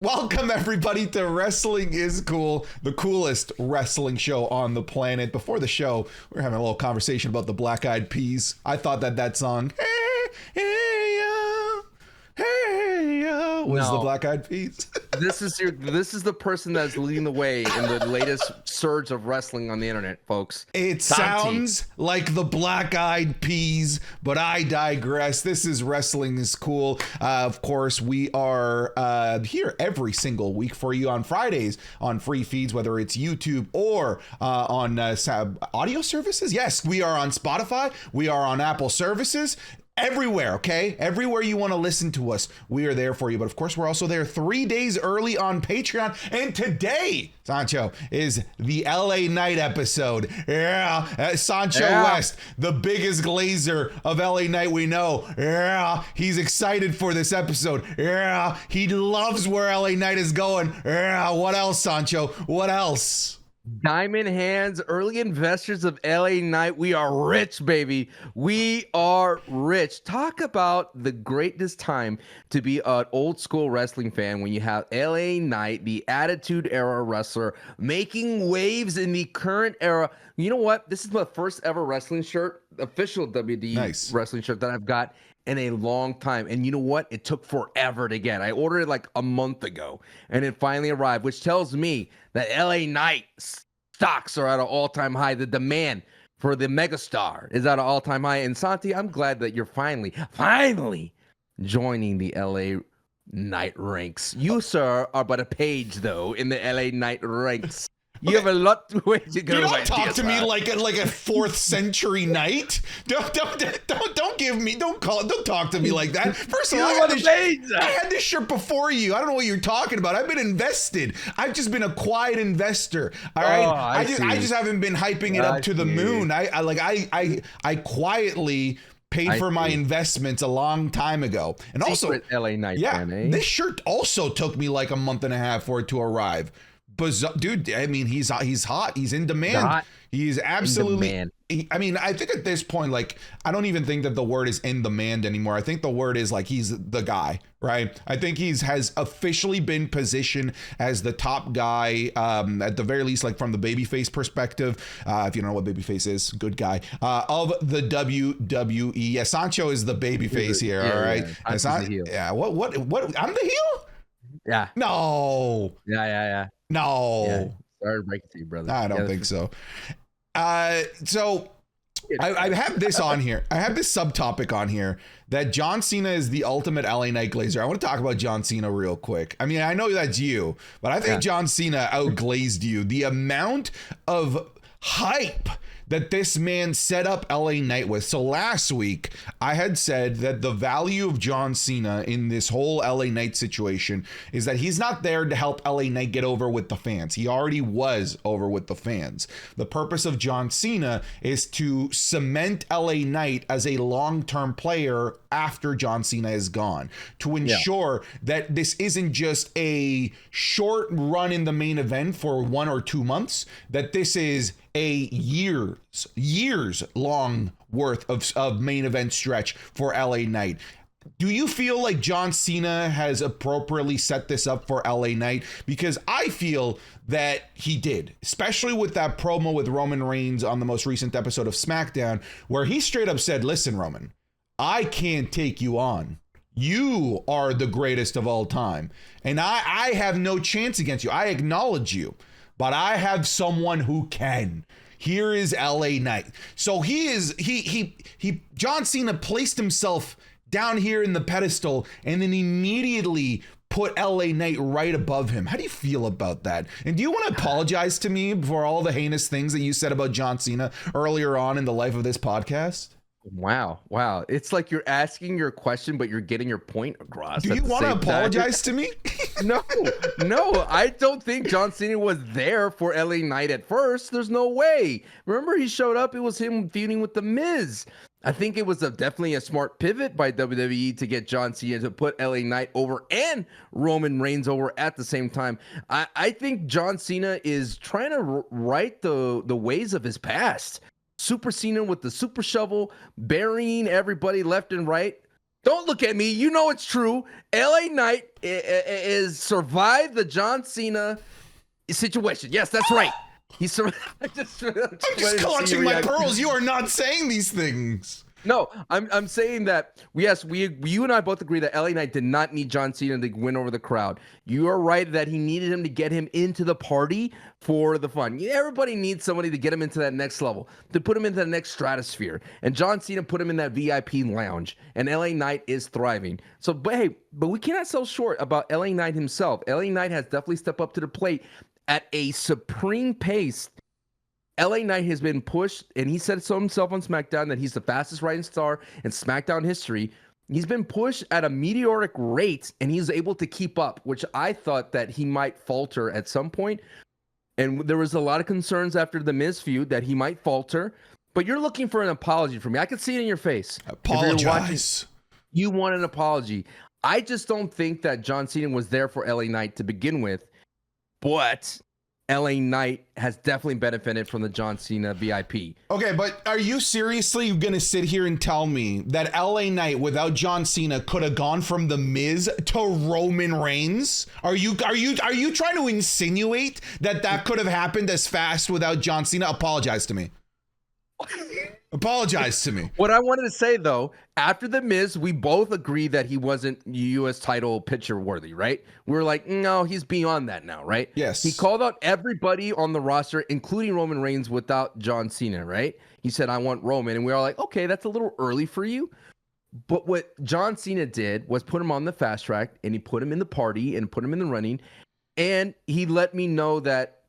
Welcome, everybody, to Wrestling is Cool, the coolest wrestling show on the planet. Before the show, we were having a little conversation about the Black Eyed Peas. I thought that song, was the Black Eyed Peas. This is the person that's leading the way in the latest surge of wrestling on the internet, folks. It sounds like the Black Eyed Peas, but I digress. This is Wrestling is Cool. Of course, we are here every single week for you on Fridays on free feeds, whether it's YouTube or on audio services. Yes, we are on Spotify. We are on Apple services. Everywhere, okay? Everywhere you want to listen to us, we are there for you. But of course, we're also there 3 days early on Patreon. And today, Sancho, is the LA Knight episode. Yeah, Sancho West, the biggest glazer of LA Knight we know. Yeah, he's excited for this episode. Yeah, he loves where LA Knight is going. Yeah, what else, Sancho? What else? Diamond hands, early investors of LA Knight. We are rich, baby. We are rich. Talk about the greatest time to be an old school wrestling fan when you have LA Knight, the Attitude Era wrestler, making waves in the current era. You know what? This is my first ever wrestling shirt, official WD wrestling shirt that I've got in a long time. And you know what? It took forever to get. I ordered it like a month ago and it finally arrived, which tells me that LA Knight stocks are at an all-time high. The demand for the megastar is at an all-time high. And Santi, I'm glad that you're finally joining the LA Knight ranks. You, sir, are but a page, though, in the LA Knight ranks. You have a lot to wait to go. Do not talk to me like a 4th century knight. Don't talk to me like that. First of all, I had this shirt before you. I don't know what you're talking about. I've been invested. I've just been a quiet investor. All right. I just haven't been hyping it up to the moon. I quietly paid for my investments a long time ago. And Secret also LA Knight fan, eh? This shirt also took me like a month and a half for it to arrive. Dude, I mean, he's hot. He's in demand. He's absolutely. I think at this point, like, I don't even think that the word is in demand anymore. I think the word is like he's the guy, right? I think has officially been positioned as the top guy, at the very least, like from the babyface perspective. If you don't know what babyface is, good guy of the WWE. Yeah, Sancho is the babyface here. All right. Yeah. What? I'm the heel. Yeah. No. Yeah. No. Yeah. Sorry to break it to you, brother. I don't think so. So I have this on here. I have this subtopic on here that John Cena is the ultimate LA Knight glazer. I want to talk about John Cena real quick. I mean, I know that's you, but I think John Cena outglazed you. The amount of hype that this man set up LA Knight with. So last week, I had said that the value of John Cena in this whole LA Knight situation is that he's not there to help LA Knight get over with the fans. He already was over with the fans. The purpose of John Cena is to cement LA Knight as a long-term player after John Cena is gone, to ensure that this isn't just a short run in the main event for 1 or 2 months, that this is a years long worth of main event stretch for LA Knight. Do you feel like John Cena has appropriately set this up for LA Knight? Because I feel that he did, especially with that promo with Roman Reigns on the most recent episode of Smackdown, where he straight up said, listen, Roman, I can't take you on. You are the greatest of all time. And I have no chance against you. I acknowledge you. But I have someone who can. Here is LA Knight. So John Cena placed himself down here in the pedestal and then immediately put LA Knight right above him. How do you feel about that? And do you want to apologize to me for all the heinous things that you said about John Cena earlier on in the life of this podcast? Wow. It's like you're asking your question, but you're getting your point across. Do you want to apologize to me? No, I don't think John Cena was there for LA Knight at first. There's no way. Remember, he showed up. It was him feuding with The Miz. I think it was definitely a smart pivot by WWE to get John Cena to put LA Knight over and Roman Reigns over at the same time. I think John Cena is trying to right the ways of his past. Super Cena with the super shovel, burying everybody left and right. Don't look at me. You know it's true. LA Knight is survived the John Cena situation. Yes, that's right. He survived. I'm just clutching my pearls. You are not saying these things. No, I'm saying that yes, you and I both agree that LA Knight did not need John Cena to win over the crowd. You are right that he needed him to get him into the party for the fun. Everybody needs somebody to get him into that next level, to put him into the next stratosphere. And John Cena put him in that VIP lounge, and LA Knight is thriving. So, but we cannot sell short about LA Knight himself. LA Knight has definitely stepped up to the plate at a supreme pace. LA Knight has been pushed, and he said so himself on SmackDown that he's the fastest rising star in SmackDown history. He's been pushed at a meteoric rate, and he's able to keep up, which I thought that he might falter at some point. And there was a lot of concerns after the Miz feud that he might falter. But you're looking for an apology from me. I could see it in your face. Apologize. You want an apology. I just don't think that John Cena was there for LA Knight to begin with. But LA Knight has definitely benefited from the John Cena VIP. Okay, but are you seriously going to sit here and tell me that LA Knight without John Cena could have gone from The Miz to Roman Reigns? Are you trying to insinuate that could have happened as fast without John Cena? Apologize to me. Apologize to me. What I wanted to say, though, after The Miz, we both agreed that he wasn't U.S. title picture worthy, right? We were like, no, he's beyond that now, right? Yes. He called out everybody on the roster, including Roman Reigns, without John Cena, right? He said, I want Roman. And we were like, okay, that's a little early for you. But what John Cena did was put him on the fast track, and he put him in the party and put him in the running. And he let me know that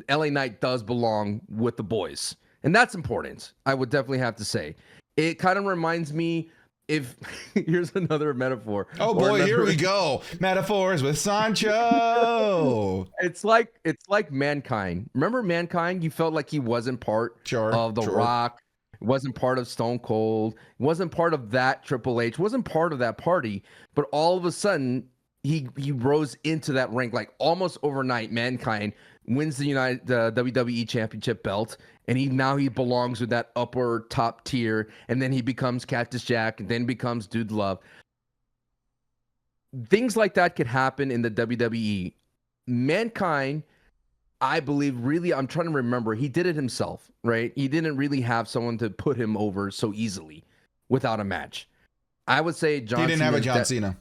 LA Knight does belong with the boys. And that's important, I would definitely have to say. It kind of reminds me if here's another metaphor. Oh boy, here we go. Metaphors with Sancho. It's like Mankind. Remember Mankind? You felt like he wasn't part of The Rock. It wasn't part of Stone Cold. It wasn't part of that Triple H. It wasn't part of that party. But all of a sudden, he rose into that rank like almost overnight. Mankind wins the WWE Championship belt, and he belongs with that upper top tier, and then he becomes Cactus Jack, and then becomes Dude Love. Things like that could happen in the WWE. Mankind, I believe, really, I'm trying to remember, he did it himself, right? He didn't really have someone to put him over so easily without a match. I would say John Cena. He didn't have a John Cena.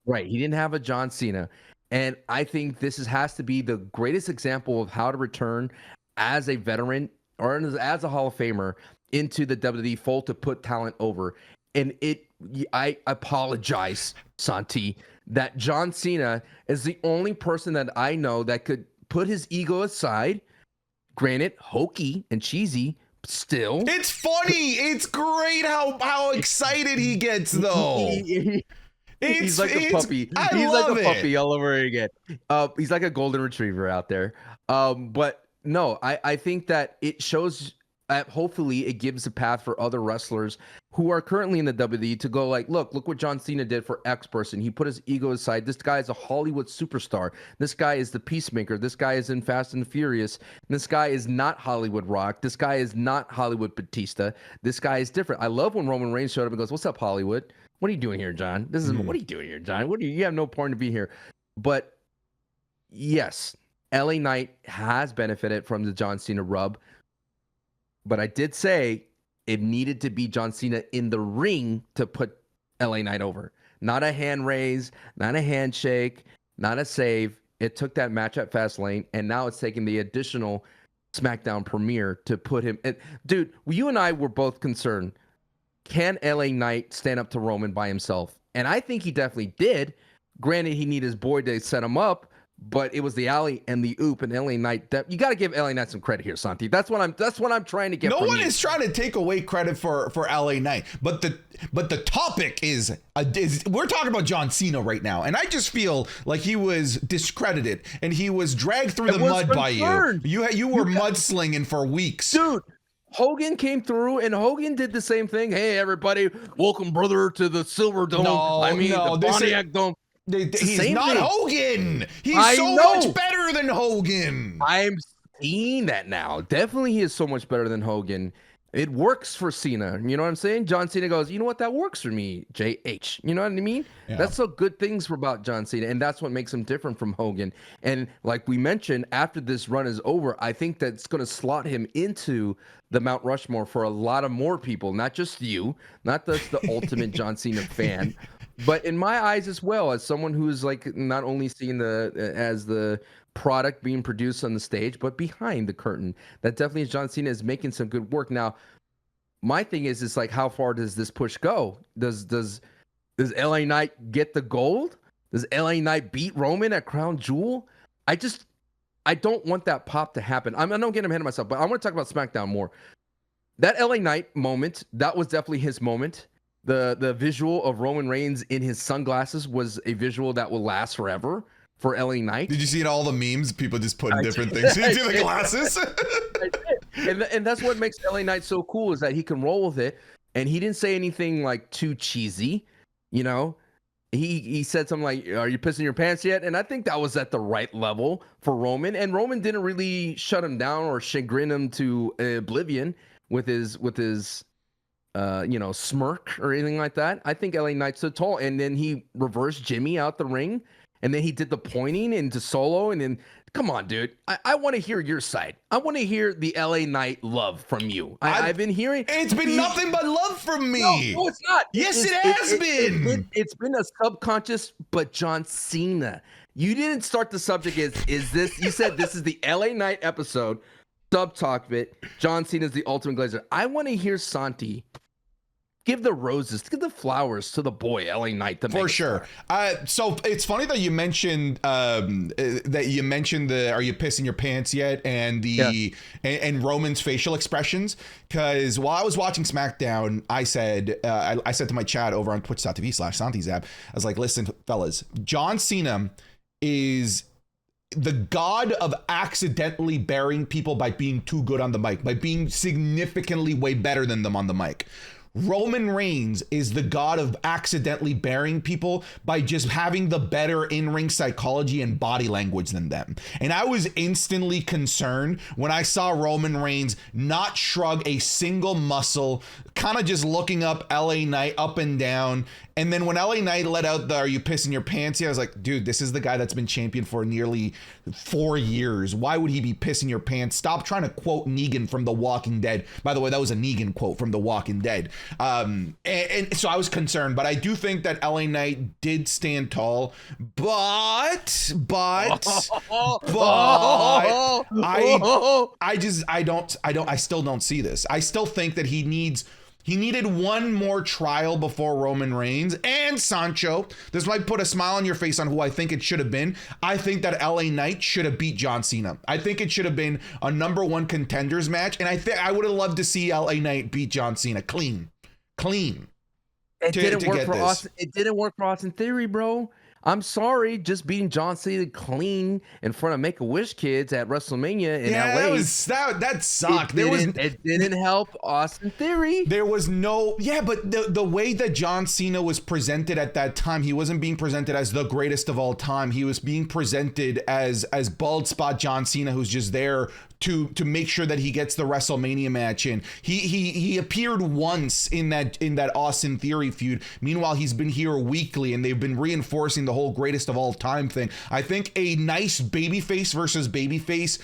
Right, he didn't have a John Cena. And I think this has to be the greatest example of how to return as a veteran or as a Hall of Famer into the WWE fold to put talent over. And I apologize, Santi, that John Cena is the only person that I know that could put his ego aside. Granted, hokey and cheesy, still. It's funny. It's great how excited he gets, though. He's like a puppy. He's like a puppy all over again. He's like a golden retriever out there. But no, I think that it shows. Hopefully, it gives a path for other wrestlers who are currently in the WWE to go like, look what John Cena did for X person. He put his ego aside. This guy is a Hollywood superstar. This guy is the Peacemaker. This guy is in Fast and Furious. This guy is not Hollywood Rock. This guy is not Hollywood Batista. This guy is different. I love when Roman Reigns showed up and goes, "What's up, Hollywood? What are you doing here, John? What are you doing here, John? You have no point to be here." But yes, LA Knight has benefited from the John Cena rub. But I did say it needed to be John Cena in the ring to put LA Knight over. Not a hand raise, not a handshake, not a save. It took that match at Fastlane, and now it's taking the additional SmackDown premiere to put him in. Dude, you and I were both concerned. Can LA Knight stand up to Roman by himself? And I think he definitely did. Granted, he needed his boy to set him up, but it was the alley and the oop and LA Knight. You got to give LA Knight some credit here, Santi. That's what I'm trying to get. No from one you. is trying to take away credit for LA Knight, but the topic is we're talking about John Cena right now, and I just feel like he was discredited and he was dragged through the mud by you. You were mudslinging for weeks, dude. Hogan came through, and Hogan did the same thing. Hey, everybody, welcome, brother, to the Silver Dome. The Pontiac Dome. He's not Hogan. He's much better than Hogan. I'm seeing that now. Definitely, he is so much better than Hogan. It works for Cena. You know what I'm saying? John Cena goes, you know what? That works for me, JH. You know what I mean? Yeah. That's so good things for about John Cena. And that's what makes him different from Hogan. And like we mentioned, after this run is over, I think that's going to slot him into the Mount Rushmore for a lot of more people, not just you, not just the ultimate John Cena fan, but in my eyes as well, as someone who's like not only seeing the product being produced on the stage, but behind the curtain. That definitely is John Cena is making some good work. Now, my thing is like, how far does this push go? Does LA Knight get the gold? Does LA Knight beat Roman at Crown Jewel? I don't want that pop to happen. I don't get ahead of myself, but I want to talk about SmackDown more. That LA Knight moment, that was definitely his moment. The visual of Roman Reigns in his sunglasses was a visual that will last forever for LA Knight. Did you see all the memes? People just putting different things into the glasses. and that's what makes LA Knight so cool, is that he can roll with it. And he didn't say anything like too cheesy, you know. He said something like, "Are you pissing your pants yet?" And I think that was at the right level for Roman. And Roman didn't really shut him down or chagrin him to oblivion with his smirk or anything like that. I think LA Knight stood tall, and then he reversed Jimmy out the ring, and then he did the pointing into Solo, and then come on, dude, I want to hear your side. I want to hear the LA Knight love from you. I've been hearing it's been nothing but love from me. No, it's not. Yes, it has been. It's been a subconscious, but John Cena. You didn't start the subject. Is this? You said this is the LA Knight episode. Sub-talk of it. John Cena is the ultimate glazer. I want to hear Santi give the roses, give the flowers to the boy LA Knight. For sure. So it's funny that you mentioned the "Are you pissing your pants yet?" and and Roman's facial expressions. Because while I was watching SmackDown, I said to my chat over on twitch.tv/SantiZap, I was like, "Listen, fellas, John Cena is the god of accidentally burying people by being too good on the mic, by being significantly way better than them on the mic. Roman Reigns is the god of accidentally burying people by just having the better in-ring psychology and body language than them." And I was instantly concerned when I saw Roman Reigns not shrug a single muscle, kind of just looking up LA Knight up and down. And then when LA Knight let out the "Are you pissing your pants?" I was like, dude, this is the guy that's been champion for nearly 4 years. Why would he be pissing your pants? Stop trying to quote Negan from The Walking Dead. By the way, that was a Negan quote from The Walking Dead. And so I was concerned, but I do think that LA Knight did stand tall, but I still don't see this. I still think that he needed one more trial before Roman Reigns and Sancho. This might put a smile on your face on who I think it should have been. I think that LA Knight should have beat John Cena. I think it should have been a number one contenders match. And I would have loved to see LA Knight beat John Cena clean. It didn't work for Austin. It didn't work for Austin Theory, bro. I'm sorry, just beating John Cena clean in front of Make-A-Wish kids at WrestleMania in LA. That sucked. It didn't help Austin Theory. There was no, but the way that John Cena was presented at that time, he wasn't being presented as the greatest of all time. He was being presented as bald spot John Cena, who's just there to make sure that he gets the WrestleMania match in. He appeared once in that Austin Theory feud. Meanwhile, he's been here weekly, and they've been reinforcing the whole greatest of all time thing. I think a nice babyface versus babyface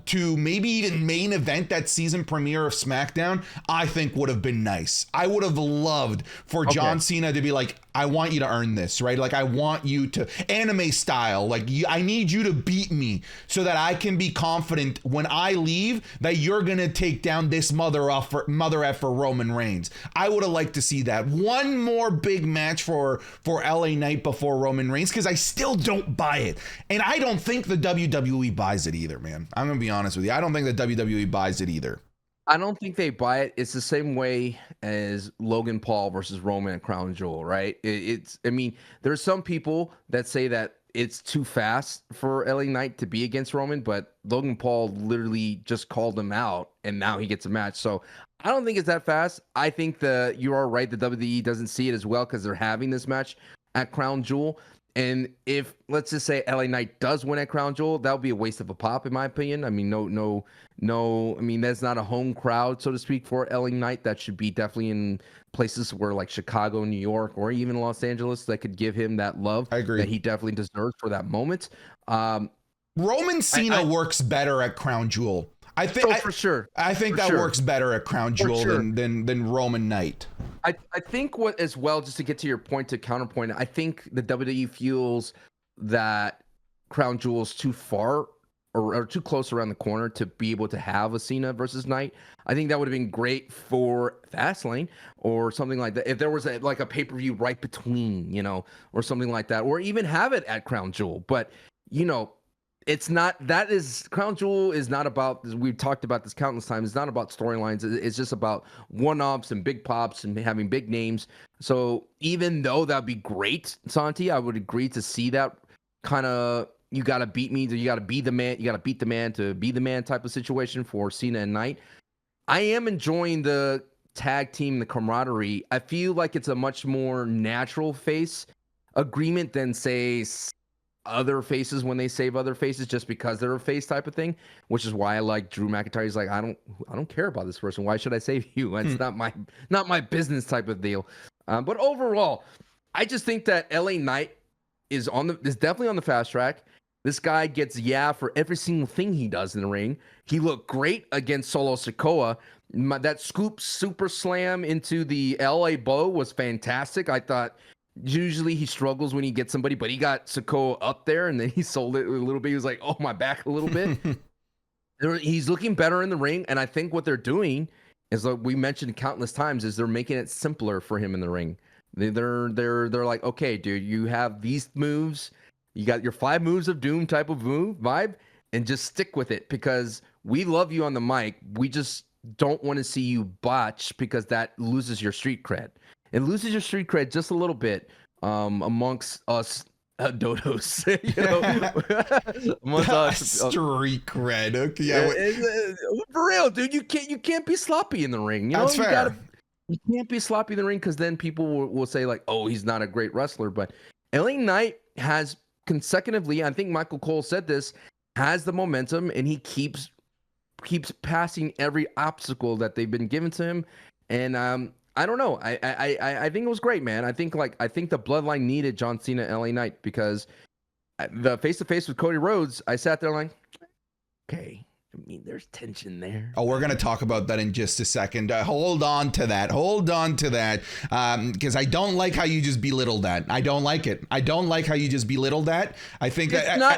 to maybe even main event that season premiere of SmackDown, I think would have been nice. I would have loved for John Cena to be like, I want you to earn this, right? Like, I want you to, anime style, like, I need you to beat me so that I can be confident when I leave that you're going to take down this mother effer Roman Reigns. I would have liked to see that. One more big match for LA Knight before Roman Reigns, because I still don't buy it. And I don't think the WWE buys it either, man. I'm going to be honest with you. I don't think the WWE buys it either. I don't think they buy it. It's the same way as Logan Paul versus Roman at Crown Jewel, right? I mean, there's some people that say that it's too fast for LA Knight to be against Roman, but Logan Paul literally just called him out, and now he gets a match. So I don't think it's that fast. I think you are right. The WWE doesn't see it as well because they're having this match at Crown Jewel. And if let's just say LA Knight does win at Crown Jewel, that would be a waste of a pop, in my opinion. I mean, no. I mean, that's not a home crowd, so to speak, for LA Knight. That should be definitely in places where like Chicago, New York, or even Los Angeles that could give him that love I agree. that he definitely deserves for that moment. Roman Cena works better at Crown Jewel. I think for sure. I think that works better at Crown Jewel than Roman Knight. I think what as well, just to get to your point, to counterpoint, I think the WWE feels that Crown Jewel is too far or too close around the corner to be able to have a Cena versus Knight. I think that would have been great for Fastlane or something like that. If there was like a pay-per-view right between, or something like that, or even have it at Crown Jewel. But, it's not, Crown Jewel is not about, we've talked about this countless times, it's not about storylines. It's just about one-ups and big pops and having big names. So even though that'd be great, Santi, I would agree to see that kind of, you got to beat me, you got to be the man, you got to beat the man to be the man type of situation for Cena and Knight. I am enjoying the tag team, the camaraderie. I feel like it's a much more natural face agreement than, say, other faces when they save other faces just because they're a face type of thing, which is why I like Drew McIntyre. He's like, I don't care about this person. Why should I save you? It's not my business type of deal. But overall, I just think that LA Knight is definitely on the fast track. This guy gets for every single thing he does in the ring. He looked great against Solo Sikoa. That scoop super slam into the LA Bow was fantastic. I thought usually he struggles when he gets somebody, but he got Sikoa up there and then he sold it a little bit. He was like, oh, my back a little bit. He's looking better in the ring. And I think what they're doing is, like we mentioned countless times, is they're making it simpler for him in the ring. They're like, okay, dude, you have these moves. You got your 5 moves of doom type of vibe, and just stick with it because we love you on the mic. We just don't want to see you botch because that loses your street cred. It loses your street cred just a little bit amongst us dodos. Amongst us, street cred. Okay, yeah, for real, dude. You can't be sloppy in the ring. That's fair. You can't be sloppy in the ring because then people will say like, oh, he's not a great wrestler. But LA Knight has consecutively, I think Michael Cole said this, has the momentum and he keeps passing every obstacle that they've been given to him. And I don't know. I think it was great, man. I think the bloodline needed John Cena and LA Knight because the face-to-face with Cody Rhodes, I sat there like, okay. I mean, there's tension there. Oh, we're going to talk about that in just a second. Hold on to that. Because I don't like how you just belittled that. I don't like it. I don't like how you just belittled that. I think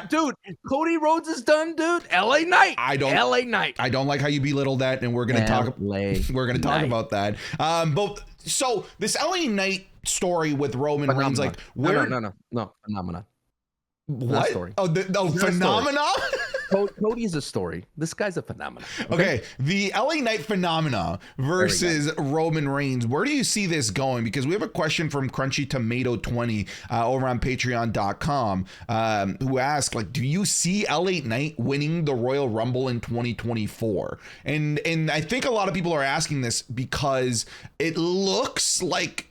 dude, Cody Rhodes is done, dude. LA Knight. LA Knight. I don't like how you belittled that, and we're going to talk about that. But so this LA Knight story with Roman Reigns, like where? No, phenomenon. What? Story. Phenomena? Cody's a story. This guy's a phenomenon. Okay, the LA Knight phenomena versus Roman Reigns. Where do you see this going? Because we have a question from Crunchy Tomato 20 over on Patreon.com who asked, like, do you see LA Knight winning the Royal Rumble in 2024? And I think a lot of people are asking this because it looks like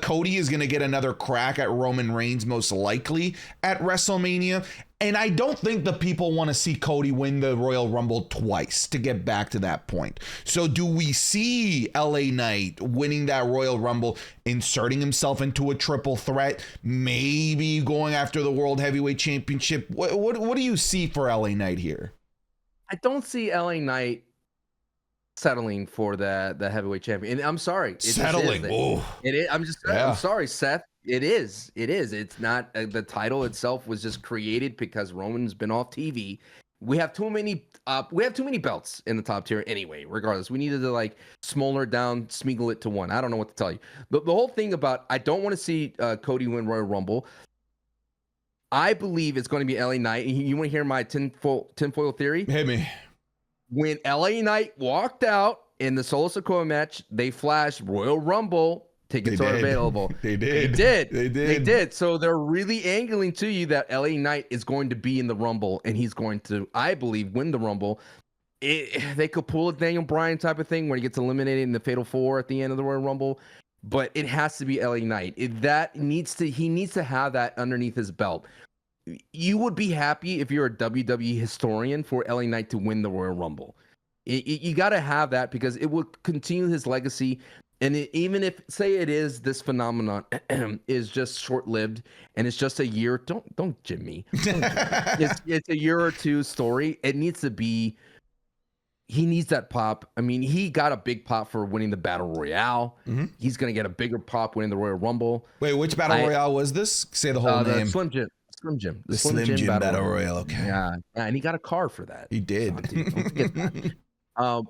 Cody is going to get another crack at Roman Reigns, most likely at WrestleMania. And I don't think the people want to see Cody win the Royal Rumble twice, to get back to that point. So do we see LA Knight winning that Royal Rumble, inserting himself into a triple threat, maybe going after the World Heavyweight Championship? What do you see for LA Knight here? I don't see LA Knight settling for the heavyweight champion. And I'm sorry. Settling. It is. I'm sorry, Seth. It is. It's not the title itself was just created because Roman's been off TV. We have too many belts in the top tier anyway. Regardless, we needed to like smaller it down, smeagol it to one. I don't know what to tell you. The whole thing about I don't want to see Cody win Royal Rumble. I believe it's going to be LA Knight. You want to hear my tinfoil theory? Hit me. When LA Knight walked out in the Solo Sikoa match, they flashed Royal Rumble. Tickets are available. They did. So they're really angling to you that LA Knight is going to be in the Rumble and he's going to, I believe, win the Rumble. They could pull a Daniel Bryan type of thing where he gets eliminated in the Fatal 4 at the end of the Royal Rumble. but it has to be LA Knight. He needs to have that underneath his belt. You would be happy if you're a WWE historian for LA Knight to win the Royal Rumble. You got to have that because it will continue his legacy. And even if, say, it is this phenomenon is just short-lived and it's just a year, don't jib me. It's a year or two story. It needs to be. He needs that pop. I mean, he got a big pop for winning the Battle Royale. Mm-hmm. He's gonna get a bigger pop winning the Royal Rumble. Wait, which Battle Royale was this? Say the whole name. Slim Jim. The Slim Jim Battle Royale. Okay. Yeah, and he got a car for that. He did. Don't forget that.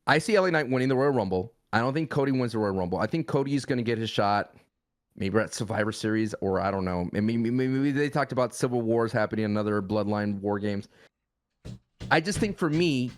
I see LA Knight winning the Royal Rumble. I don't think Cody wins the Royal Rumble. I think Cody's going to get his shot, maybe at Survivor Series, or I don't know. Maybe they talked about Civil Wars happening, another Bloodline War Games. I just think for me,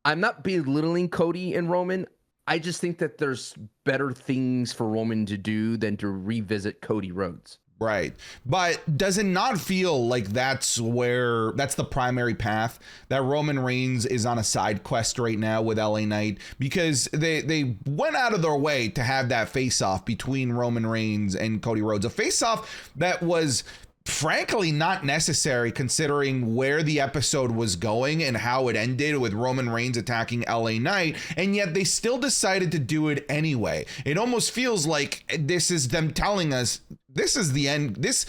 I'm not belittling Cody and Roman. I just think that there's better things for Roman to do than to revisit Cody Rhodes. Right. But does it not feel like that's the primary path, that Roman Reigns is on a side quest right now with LA Knight? Because they went out of their way to have that face-off between Roman Reigns and Cody Rhodes. A face-off that was frankly not necessary considering where the episode was going and how it ended with Roman Reigns attacking LA Knight, and yet they still decided to do it anyway. It almost feels like this is them telling us this is the end. This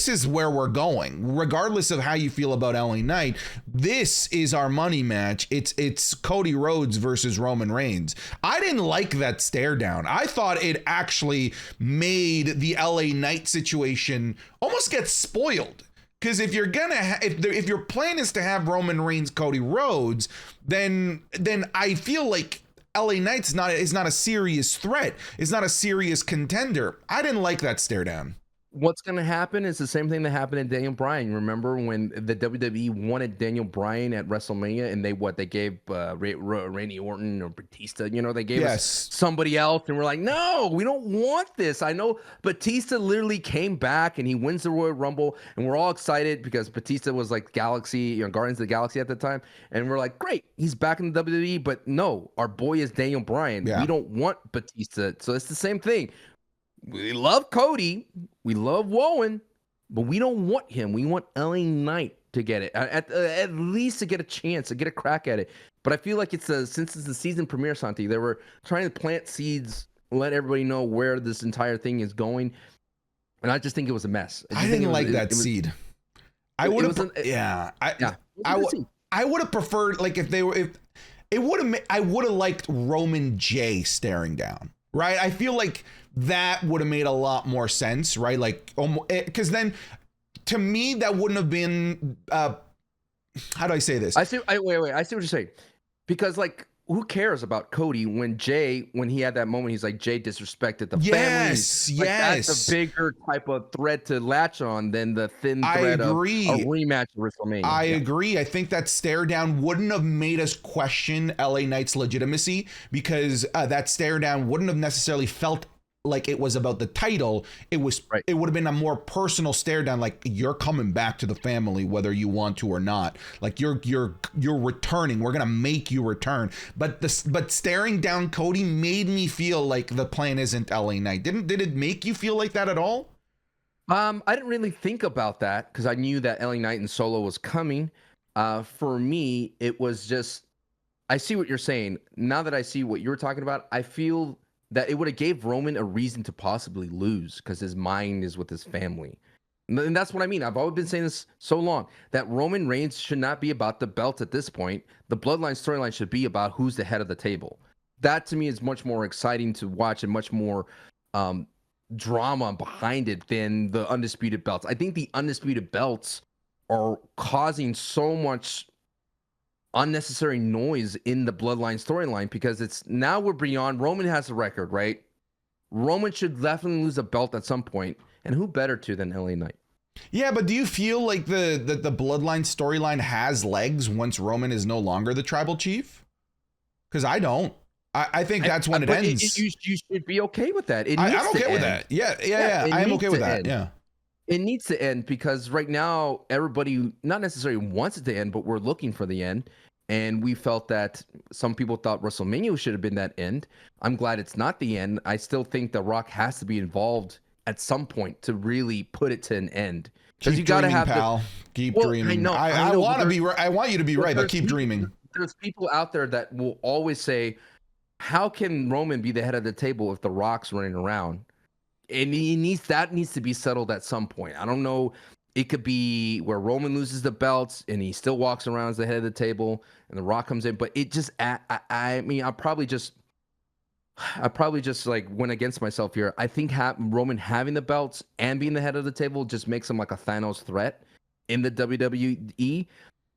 is where we're going. Regardless of how you feel about LA Knight, this is our money match. It's Cody Rhodes versus Roman Reigns. I didn't like that stare down. I thought it actually made the LA Knight situation almost get spoiled. Because if you're gonna if your plan is to have Roman Reigns, Cody Rhodes, then I feel like LA Knight's is not a serious threat. It's not a serious contender. I didn't like that stare down. What's going to happen is the same thing that happened to Daniel Bryan. Remember when the WWE wanted Daniel Bryan at WrestleMania and they gave Randy Orton or Batista, they gave us somebody else, and we're like, no, we don't want this. I know Batista literally came back and he wins the Royal Rumble, and we're all excited because Batista was like Galaxy, Guardians of the Galaxy at the time, and we're like, great, he's back in the WWE. But no, our boy is Daniel Bryan. Yeah. We don't want Batista. So it's the same thing. We love Cody, we love Wowen, but we don't want him. We want LA Knight to get it, at least to get a chance, to get a crack at it. But I feel like since it's the season premiere, Santi, they were trying to plant seeds, let everybody know where this entire thing is going, and I just think it was a mess. I didn't like that seed. I would have, I would have preferred, like, I would have liked Roman J staring down. Right. I feel like that would have made a lot more sense. Right. Like, because then to me, that wouldn't have been how do I say this? I see what you're saying, because like, who cares about Cody when he had that moment, he's like, Jay disrespected the family. Yes. That's a bigger type of thread to latch on than the thin thread of a rematch of WrestleMania. I agree. I think that stare down wouldn't have made us question LA Knight's legitimacy, because that stare down wouldn't have necessarily felt like it was about the title. It was right. It would have been a more personal stare down, like, you're coming back to the family whether you want to or not. Like, you're returning. We're gonna make you return. But staring down Cody made me feel like the plan isn't LA Knight. Did it make you feel like that at all? I didn't really think about that because I knew that LA Knight and Solo was coming. For me, it was just, I see what you're saying. Now that I see what you're talking about, I feel that it would have gave Roman a reason to possibly lose because his mind is with his family. And that's what I mean. I've always been saying this so long, that Roman Reigns should not be about the belt at this point. The Bloodline storyline should be about who's the head of the table. That to me is much more exciting to watch and much more drama behind it than the Undisputed Belts. I think the Undisputed Belts are causing so much unnecessary noise in the Bloodline storyline because it's now we're beyond. Roman has a record, right? Roman should definitely lose a belt at some point, and who better to than LA Knight? Yeah, but do you feel like the Bloodline storyline has legs once Roman is no longer the tribal chief? Because I don't. I think that's when it ends. You should be okay with that. I'm okay with that. Yeah. I am okay with that. Yeah. It needs to end because right now everybody not necessarily wants it to end, but we're looking for the end. And we felt that some people thought WrestleMania should have been that end. I'm glad it's not the end. I still think The Rock has to be involved at some point to really put it to an end. Because you got to have pal. Keep dreaming. I want to be. I want you to be right, but keep dreaming. There's people out there that will always say, "How can Roman be the head of the table if The Rock's running around?" And that needs to be settled at some point. I don't know. It could be where Roman loses the belts and he still walks around as the head of the table, and The Rock comes in. But it just, I mean, I probably just like went against myself here. I think Roman having the belts and being the head of the table just makes him like a Thanos threat in the WWE.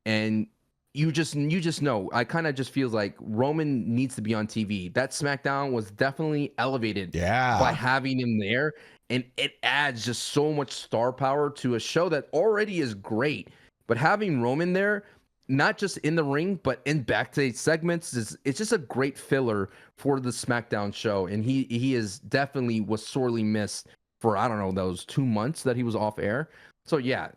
And you just know, I kind of just feels like Roman needs to be on TV. That SmackDown was definitely elevated by having him there. And it adds just so much star power to a show that already is great. But having Roman there, not just in the ring, but in backstage segments, it's just a great filler for the SmackDown show. And he is definitely was sorely missed for, I don't know, those 2 months that he was off air. So yeah,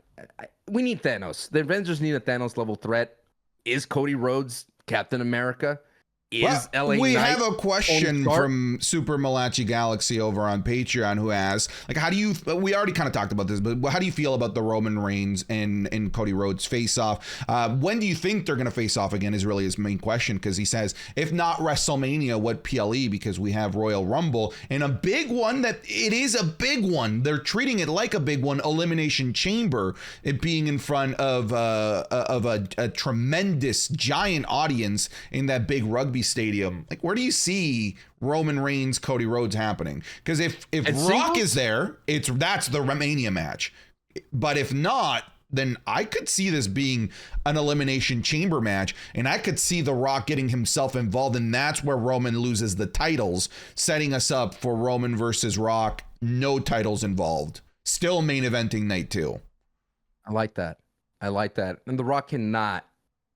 we need Thanos. The Avengers need a Thanos level threat. Is Cody Rhodes Captain America? Is LA we Knight have a question from Super Malachi Galaxy over on Patreon who asks, like, how do you, we already kind of talked about this, but how do you feel about the Roman Reigns and Cody Rhodes face off? When do you think they're going to face off again is really his main question, because he says, if not WrestleMania, what PLE? Because we have Royal Rumble and a big one that it is a big one. They're treating it like a big one, Elimination Chamber, it being in front of a tremendous giant audience in that big rugby stadium. Like, where do you see Roman Reigns, Cody Rhodes happening? Because if Rock is there, that's the Mania match. But if not, then I could see this being an Elimination Chamber match, and I could see The Rock getting himself involved, and that's where Roman loses the titles, setting us up for Roman versus Rock, no titles involved. Still main eventing night 2. I like that. And The Rock cannot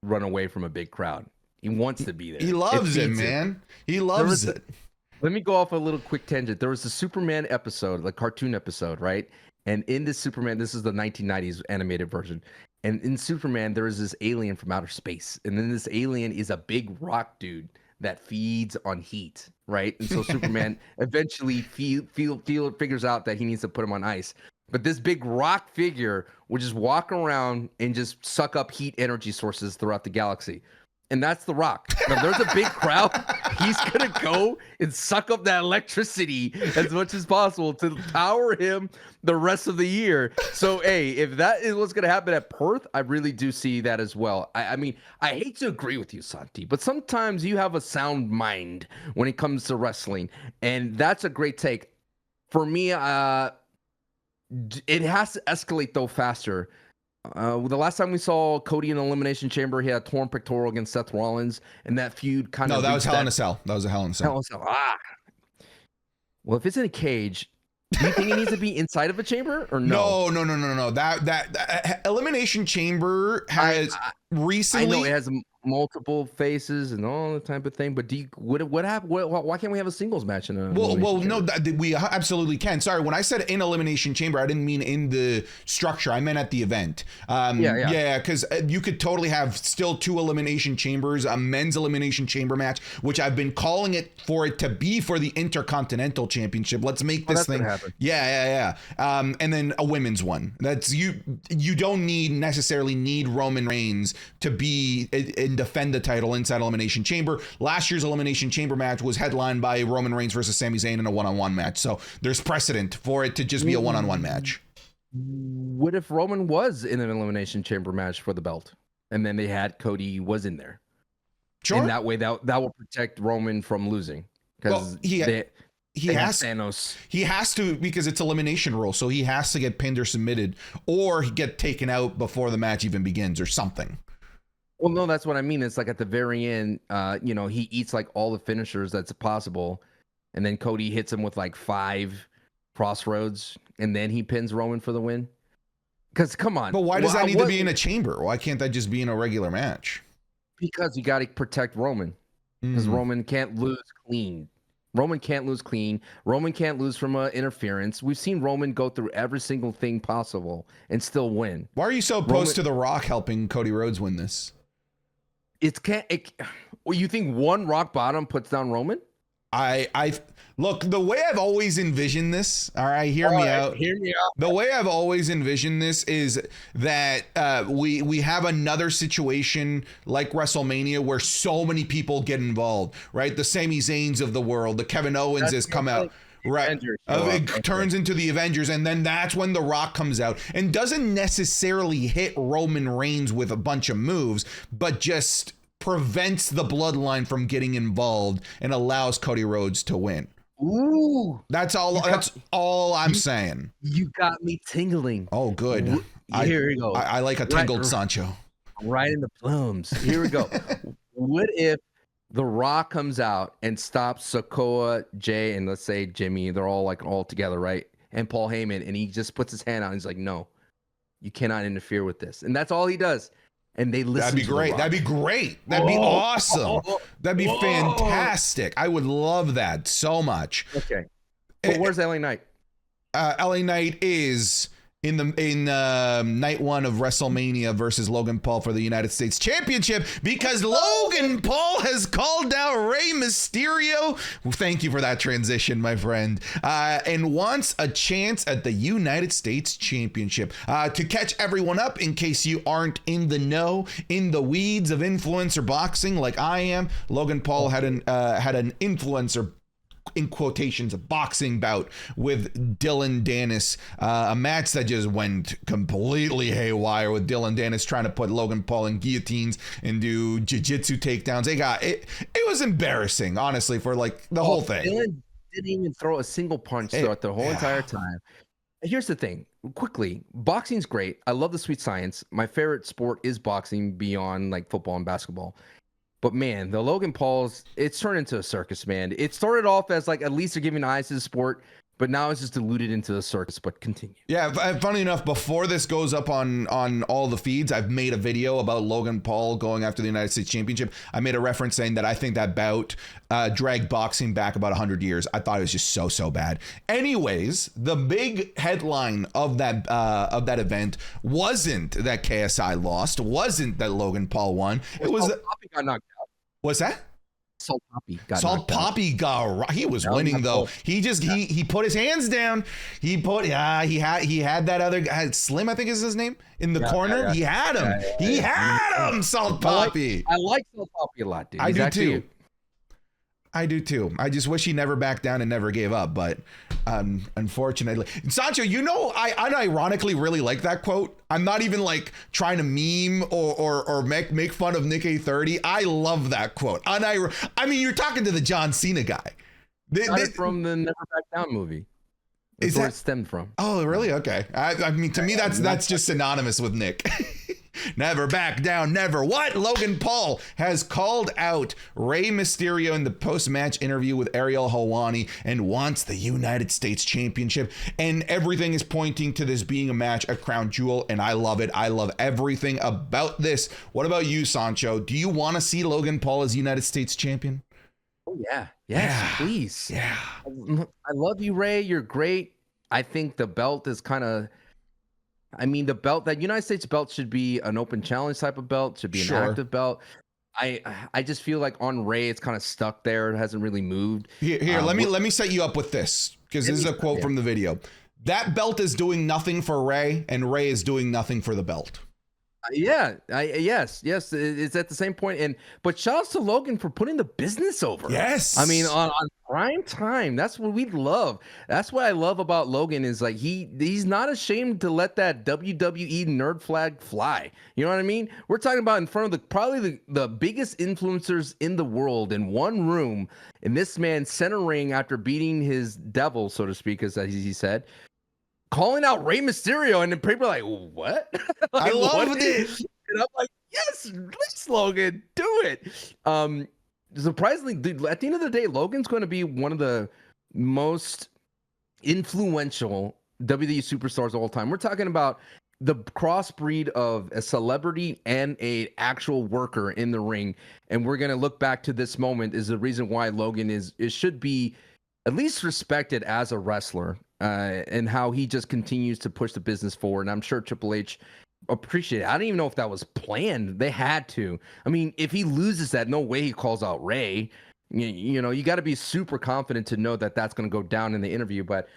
run away from a big crowd. He wants to be there. He loves it, man. He loves it. Let me go off a little quick tangent. There was a Superman episode, the cartoon episode, right? And in this Superman, this is the 1990s animated version. And in Superman, there is this alien from outer space. And then this alien is a big rock dude that feeds on heat, right? And so Superman eventually figures out that he needs to put him on ice. But this big rock figure would just walk around and just suck up heat energy sources throughout the galaxy. And that's The Rock. Now, there's a big crowd. He's going to go and suck up that electricity as much as possible to power him the rest of the year. So, hey, if that is what's going to happen at Perth, I really do see that as well. I mean, I hate to agree with you, Santi, but sometimes you have a sound mind when it comes to wrestling. And that's a great take. For me, it has to escalate, though, faster. The last time we saw Cody in Elimination Chamber, he had a torn pectoral against Seth Rollins, and that feud kind of... No, that was Hell in a Cell. That was a Hell in a Cell. Hell in a Cell. Well, if it's in a cage, do you think it needs to be inside of a chamber or no? No. That Elimination Chamber has recently... I know it has multiple faces and all that type of thing, but what happened? Why can't we have a singles match in a we absolutely can. Sorry, when I said in Elimination Chamber, I didn't mean in the structure. I meant at the event. Because you could totally have still 2 Elimination Chambers, a men's Elimination Chamber match, which I've been calling it for it to be for the Intercontinental Championship. Let's make this thing. And then a women's one. That's you don't necessarily need Roman Reigns to be and defend the title inside Elimination Chamber. Last year's Elimination Chamber match was headlined by Roman Reigns versus Sami Zayn in a one-on-one match. So there's precedent for it to just be a one-on-one match. What if Roman was in an Elimination Chamber match for the belt, and then they had Cody was in there? Sure. And that way that will protect Roman from losing. Because he has Thanos. He has to, because it's elimination rule. So he has to get pinned or submitted, or get taken out before the match even begins, or something. Well, no, that's what I mean. It's like at the very end, he eats like all the finishers that's possible, and then Cody hits him with like 5 crossroads, and then he pins Roman for the win. Because come on, but why does that need to be in a chamber? Why can't that just be in a regular match? Because you got to protect Roman. Because Roman can't lose clean. Roman can't lose clean. Roman can't lose from interference. We've seen Roman go through every single thing possible and still win. Why are you so opposed to The Rock helping Cody Rhodes win this? Well, you think one rock bottom puts down Roman? I look, the way I've always envisioned this. All right, hear me out. Hear me out. The way I've always envisioned this is that we have another situation like WrestleMania where so many people get involved, right? The Sami Zayns of the world, the Kevin Owens has come out. Right. It turns into the Avengers, and then that's when The Rock comes out and doesn't necessarily hit Roman Reigns with a bunch of moves, but just prevents the bloodline from getting involved and allows Cody Rhodes to win. Ooh. That's all I'm saying. You got me tingling. Oh, good. Here we go. I like a tingled Sancho. Right in the plums. Here we go. What if The Rock comes out and stops Sokoa, Jay, and let's say Jimmy? They're all together, right? And Paul Heyman, and he just puts his hand out and he's like, no, you cannot interfere with this. And that's all he does. And they listen. That'd be great. That'd be great. That'd be awesome. That'd be fantastic. I would love that so much. Okay. But where's LA Knight? LA Knight is in night one of WrestleMania versus Logan Paul for the United States Championship because Logan Paul has called out Rey Mysterio. Well, thank you for that transition, my friend. And wants a chance at the United States Championship. To catch everyone up, in case you aren't in the know, in the weeds of influencer boxing like I am, Logan Paul had an influencer, in quotations, a boxing bout with Dylan Dennis, a match that just went completely haywire with Dylan Dennis trying to put Logan Paul in guillotines and do jiu-jitsu takedowns. It was embarrassing, honestly, for like the whole thing. Dylan didn't even throw a single punch throughout the whole entire time. Here's the thing, quickly, boxing's great. I love the sweet science. My favorite sport is boxing beyond like football and basketball. But man, the Logan Paul's, it's turned into a circus, man. It started off as like, at least they're giving eyes to the sport, but now it's just diluted into a circus, but continue. Yeah, funny enough, before this goes up on all the feeds, I've made a video about Logan Paul going after the United States Championship. I made a reference saying that I think that bout dragged boxing back about 100 years. I thought it was just so bad. Anyways, the big headline of that event wasn't that KSI lost, wasn't that Logan Paul won. It was that Poppy got knocked out. What's that? Salt Poppy got Salt Poppy got, he was winning though. He just he put his hands down. He had that other guy, Slim, I think is his name, in the corner. He had him. He had him. Salt Poppy. I like Salt Poppy a lot, dude. I do too. I do too. I just wish he never backed down and never gave up. But unfortunately, Sancho, I unironically really like that quote. I'm not even like trying to meme or make fun of Nick A30. I love that quote. I mean, you're talking to the John Cena guy. From the Never Back Down movie. Is that where it stemmed from? Oh, really? Okay. I mean, to me, that's just synonymous with Nick. Never back down, never. What? Logan Paul has called out Rey Mysterio in the post-match interview with Ariel Helwani and wants the United States Championship. And everything is pointing to this being a match at Crown Jewel, and I love it. I love everything about this. What about you, Sancho? Do you want to see Logan Paul as United States Champion? Oh, yeah. Yes, please. Yeah. I love you, Ray. You're great. I think the belt is kind of... the belt, that United States belt should be an open challenge type of belt, should be an active belt. I just feel like on Ray, it's kind of stuck there. It hasn't really moved. Here, let me set you up with this, because this is a quote from the video. That belt is doing nothing for Ray, and Ray is doing nothing for the belt. Yes, it's at the same point. But shouts to Logan for putting the business over. Yes, I mean on prime time. That's what we love. That's what I love about Logan is like he's not ashamed to let that WWE nerd flag fly. You know what I mean? We're talking about in front of probably the biggest influencers in the world in one room, and this man centering after beating his devil, so to speak, as he said, calling out Rey Mysterio, and then people are like, what? Like, I love this. And I'm like, yes, Logan, do it. Surprisingly, dude, at the end of the day, Logan's going to be one of the most influential WWE superstars of all time. We're talking about the crossbreed of a celebrity and a actual worker in the ring. And we're going to look back to this moment is the reason why Logan should be at least respected as a wrestler. And how he just continues to push the business forward. And I'm sure Triple H appreciate it. I don't even know if that was planned. They had to. I mean, if he loses that, no way he calls out Ray. You know, you got to be super confident to know that that's going to go down in the interview. But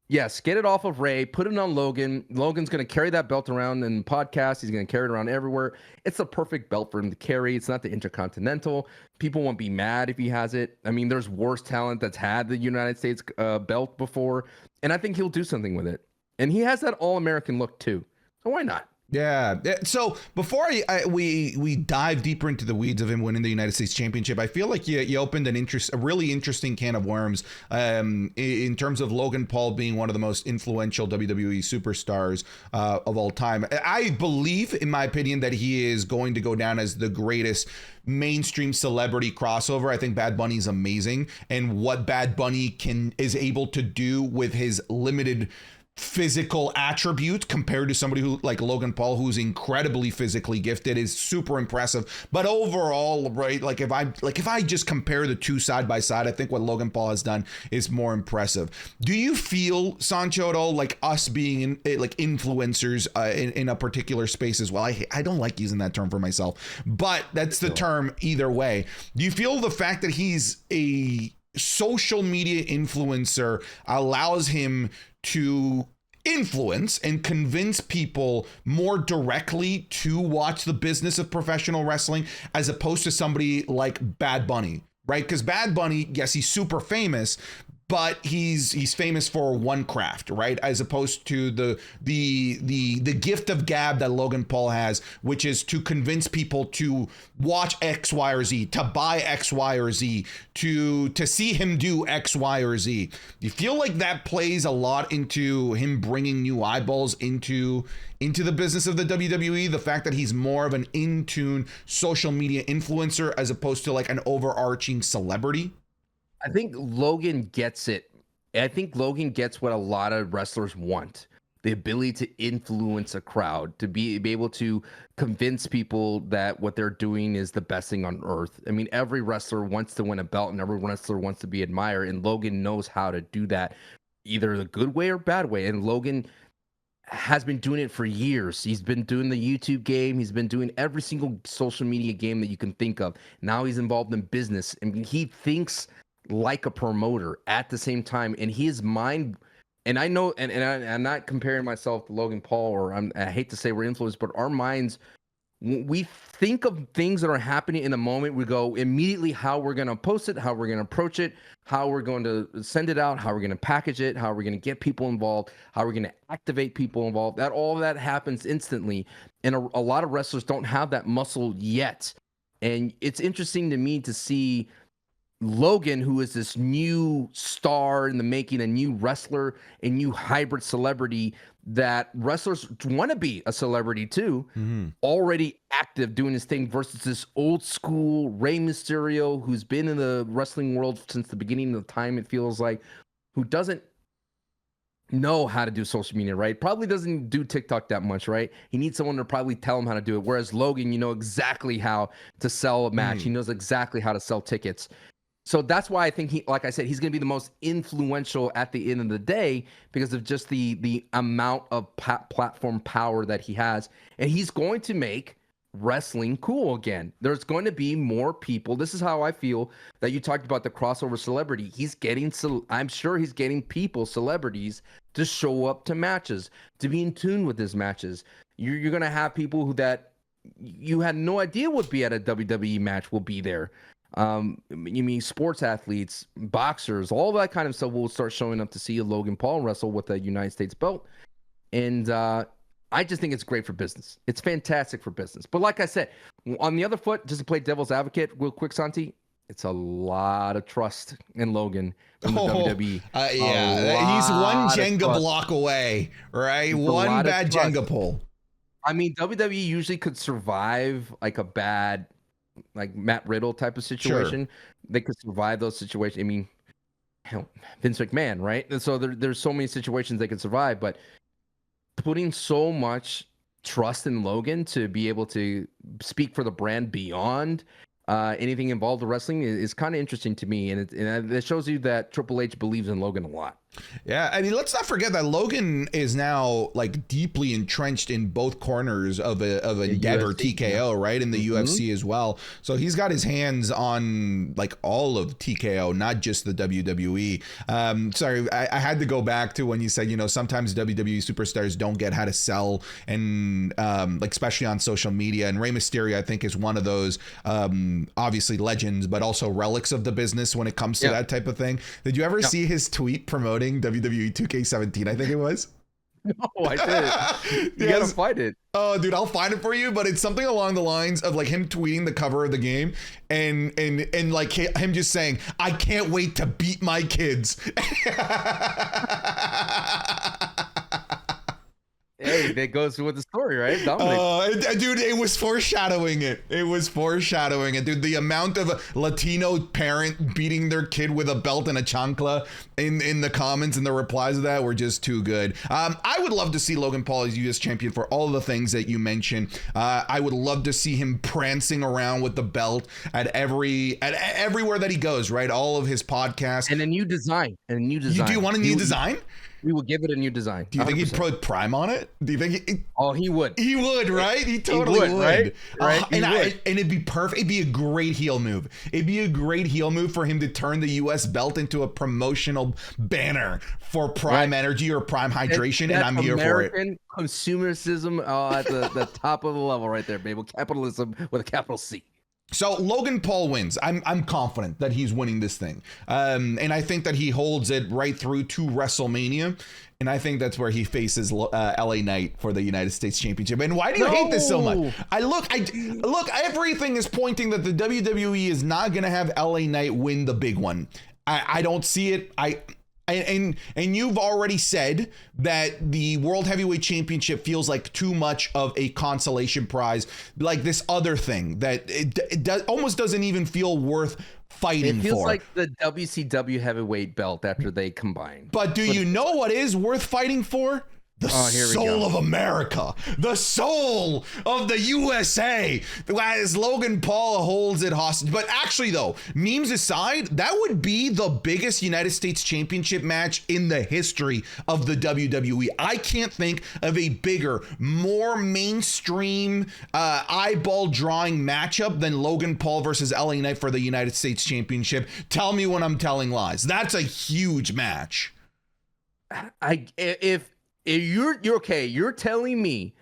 yes, get it off of Ray, put it on Logan. Logan's going to carry that belt around in podcasts. He's going to carry it around everywhere. It's the perfect belt for him to carry. It's not the Intercontinental. People won't be mad if he has it. I mean, there's worse talent that's had the United States belt before, and I think he'll do something with it. And he has that All-American look too. So why not? Yeah. So before we dive deeper into the weeds of him winning the United States Championship, I feel like you opened a really interesting can of worms in terms of Logan Paul being one of the most influential WWE superstars of all time. I believe, in my opinion, that he is going to go down as the greatest mainstream celebrity crossover. I think Bad Bunny is amazing, and what Bad Bunny is able to do with his limited physical attribute compared to somebody who like Logan Paul, who's incredibly physically gifted, is super impressive. But overall, right, like if I just compare the two side by side, I think what Logan Paul has done is more impressive. Do you feel, Sancho, at all, like us being like influencers in a particular space as well? I don't like using that term for myself, but that's the term either way. Do you feel the fact that he's a social media influencer allows him to influence and convince people more directly to watch the business of professional wrestling as opposed to somebody like Bad Bunny, right? Because Bad Bunny, yes, he's super famous, but he's famous for one craft, right? As opposed to the gift of gab that Logan Paul has, which is to convince people to watch X, Y, or Z, to buy X, Y, or Z, to see him do X, Y, or Z. Do you feel like that plays a lot into him bringing new eyeballs into the business of the WWE? The fact that he's more of an in-tune social media influencer as opposed to like an overarching celebrity? I think Logan gets it. I think Logan gets what a lot of wrestlers want. The ability to influence a crowd, to be able to convince people that what they're doing is the best thing on earth. I mean, every wrestler wants to win a belt and every wrestler wants to be admired, and Logan knows how to do that, either the good way or bad way. And Logan has been doing it for years. He's been doing the YouTube game. He's been doing every single social media game that you can think of. Now he's involved in business. I mean, he thinks like a promoter at the same time, and his mind, and I know, and I'm not comparing myself to Logan Paul, or I hate to say we're influenced, but our minds, we think of things that are happening in the moment. We go immediately how we're going to post it, how we're going to approach it, how we're going to send it out, how we're going to package it, how we're going to get people involved, how we're going to activate people involved. That all that happens instantly, and a lot of wrestlers don't have that muscle yet. And it's interesting to me to see Logan, who is this new star in the making, a new wrestler, a new hybrid celebrity that wrestlers want to be a celebrity too, already active doing his thing, versus this old school Rey Mysterio who's been in the wrestling world since the beginning of time, it feels like, who doesn't know how to do social media, right? Probably doesn't do TikTok that much, right? He needs someone to probably tell him how to do it. Whereas Logan, you know exactly how to sell a match. He knows exactly how to sell tickets. So that's why I think he, like I said, he's going to be the most influential at the end of the day because of just the amount of platform power that he has. And he's going to make wrestling cool again. There's going to be more people. This is how I feel that you talked about the crossover celebrity. I'm sure he's getting people, celebrities, to show up to matches, to be in tune with his matches. You're going to have people who that you had no idea would be at a WWE match will be there. You mean sports athletes, boxers, all that kind of stuff will start showing up to see Logan Paul wrestle with a United States belt. And I just think it's great for business. It's fantastic for business. But like I said, on the other foot, just to play devil's advocate real quick, Santi, it's a lot of trust in Logan from the WWE. Yeah, he's one Jenga block away, right? It's one bad Jenga pull. I mean, WWE usually could survive like a bad, like Matt Riddle type of situation. Sure. They could survive those situations. I mean, hell, Vince McMahon, right? And so there's so many situations they could survive, but putting so much trust in Logan to be able to speak for the brand beyond anything involved with wrestling is kind of interesting to me. And it shows you that Triple H believes in Logan a lot. Yeah, I mean, let's not forget that Logan is now like deeply entrenched in both corners of Endeavor UFC, TKO, right? In the UFC as well. So he's got his hands on like all of TKO, not just the WWE. Sorry, I had to go back to when you said, sometimes WWE superstars don't get how to sell, and like especially on social media. And Rey Mysterio, I think, is one of those obviously legends, but also relics of the business when it comes to that type of thing. Did you ever see his tweet promoting WWE 2K17? I think it was. No, I did. You gotta find it. Oh, dude, I'll find it for you. But it's something along the lines of like him tweeting the cover of the game and like him just saying, "I can't wait to beat my kids." Hey, that goes with the story, right, Dominic? Dude, it was foreshadowing it. Dude. The amount of a Latino parent beating their kid with a belt and a chancla in the comments and the replies of that were just too good. I would love to see Logan Paul as U.S. champion for all the things that you mentioned. I would love to see him prancing around with the belt at everywhere that he goes, right? All of his podcasts. And a new design. Do you want a new design? We will give it a new design. Do you think 100%. He'd put Prime on it? Do you think he would? He would, right? He totally would. Right? And it'd be perfect. It'd be a great heel move. It'd be a great heel move for him to turn the US belt into a promotional banner for Prime Energy or Prime Hydration, and I'm here for it. American consumerism at the top of the level right there, baby. Capitalism with a capital C. So Logan Paul wins. I'm confident that he's winning this thing. And I think that he holds it right through to WrestleMania. And I think that's where he faces LA Knight for the United States Championship. And why do you hate this so much? Look, everything is pointing that the WWE is not going to have LA Knight win the big one. I don't see it. And you've already said that the World Heavyweight Championship feels like too much of a consolation prize, like this other thing that it almost doesn't even feel worth fighting for. It feels like the WCW heavyweight belt after they combine. But you know what is worth fighting for? The soul of America, the soul of the USA, as Logan Paul holds it hostage. But actually, though, memes aside, that would be the biggest United States Championship match in the history of the WWE. I can't think of a bigger, more mainstream, eyeball-drawing matchup than Logan Paul versus LA Knight for the United States Championship. Tell me when I'm telling lies. That's a huge match. You're telling me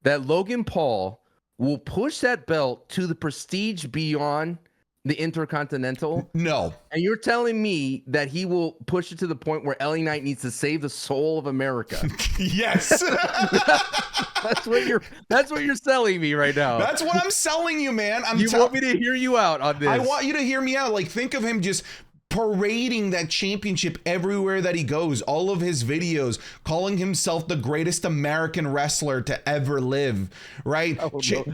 that Logan Paul will push that belt to the prestige beyond the Intercontinental? No. And you're telling me that he will push it to the point where LA Knight needs to save the soul of America? Yes. That's what you're selling me right now. That's what I'm selling you, man. You want me to hear you out on this? I want you to hear me out. Like, think of him just parading that championship everywhere that he goes, all of his videos, calling himself the greatest American wrestler to ever live, right?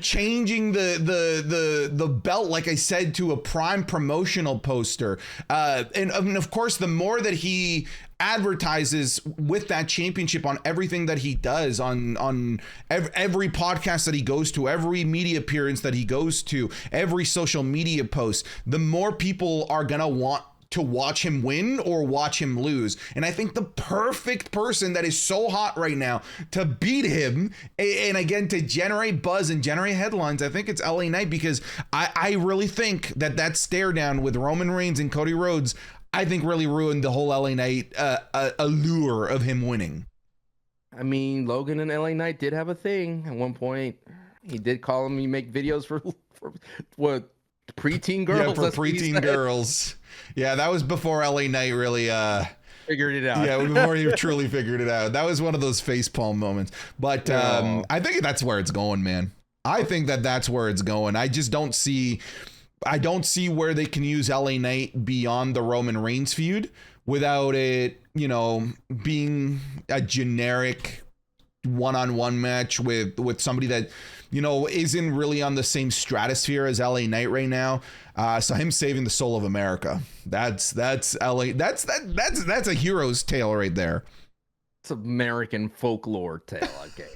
Changing the belt, like I said, to a Prime promotional poster, and of course, the more that he advertises with that championship on everything that he does, on every podcast that he goes to, every media appearance that he goes to, every social media post, the more people are gonna want to watch him win or watch him lose. And I think the perfect person that is so hot right now to beat him, and again, to generate buzz and generate headlines, I think it's LA Knight, because I really think that stare down with Roman Reigns and Cody Rhodes, I think really ruined the whole LA Knight allure of him winning. I mean, Logan and LA Knight did have a thing at one point. He did call him, he make videos for what, preteen girls? Yeah, for preteen girls. Yeah, that was before LA Knight really figured it out. Yeah, before he truly figured it out. That was one of those facepalm moments. But I think that's where it's going, man. I think that's where it's going. I just don't see where they can use LA Knight beyond the Roman Reigns feud without it, being a generic one-on-one match with somebody that, isn't really on the same stratosphere as LA Knight right now. So him saving the soul of America, that's LA. That's a hero's tale right there. It's American folklore tale. Okay.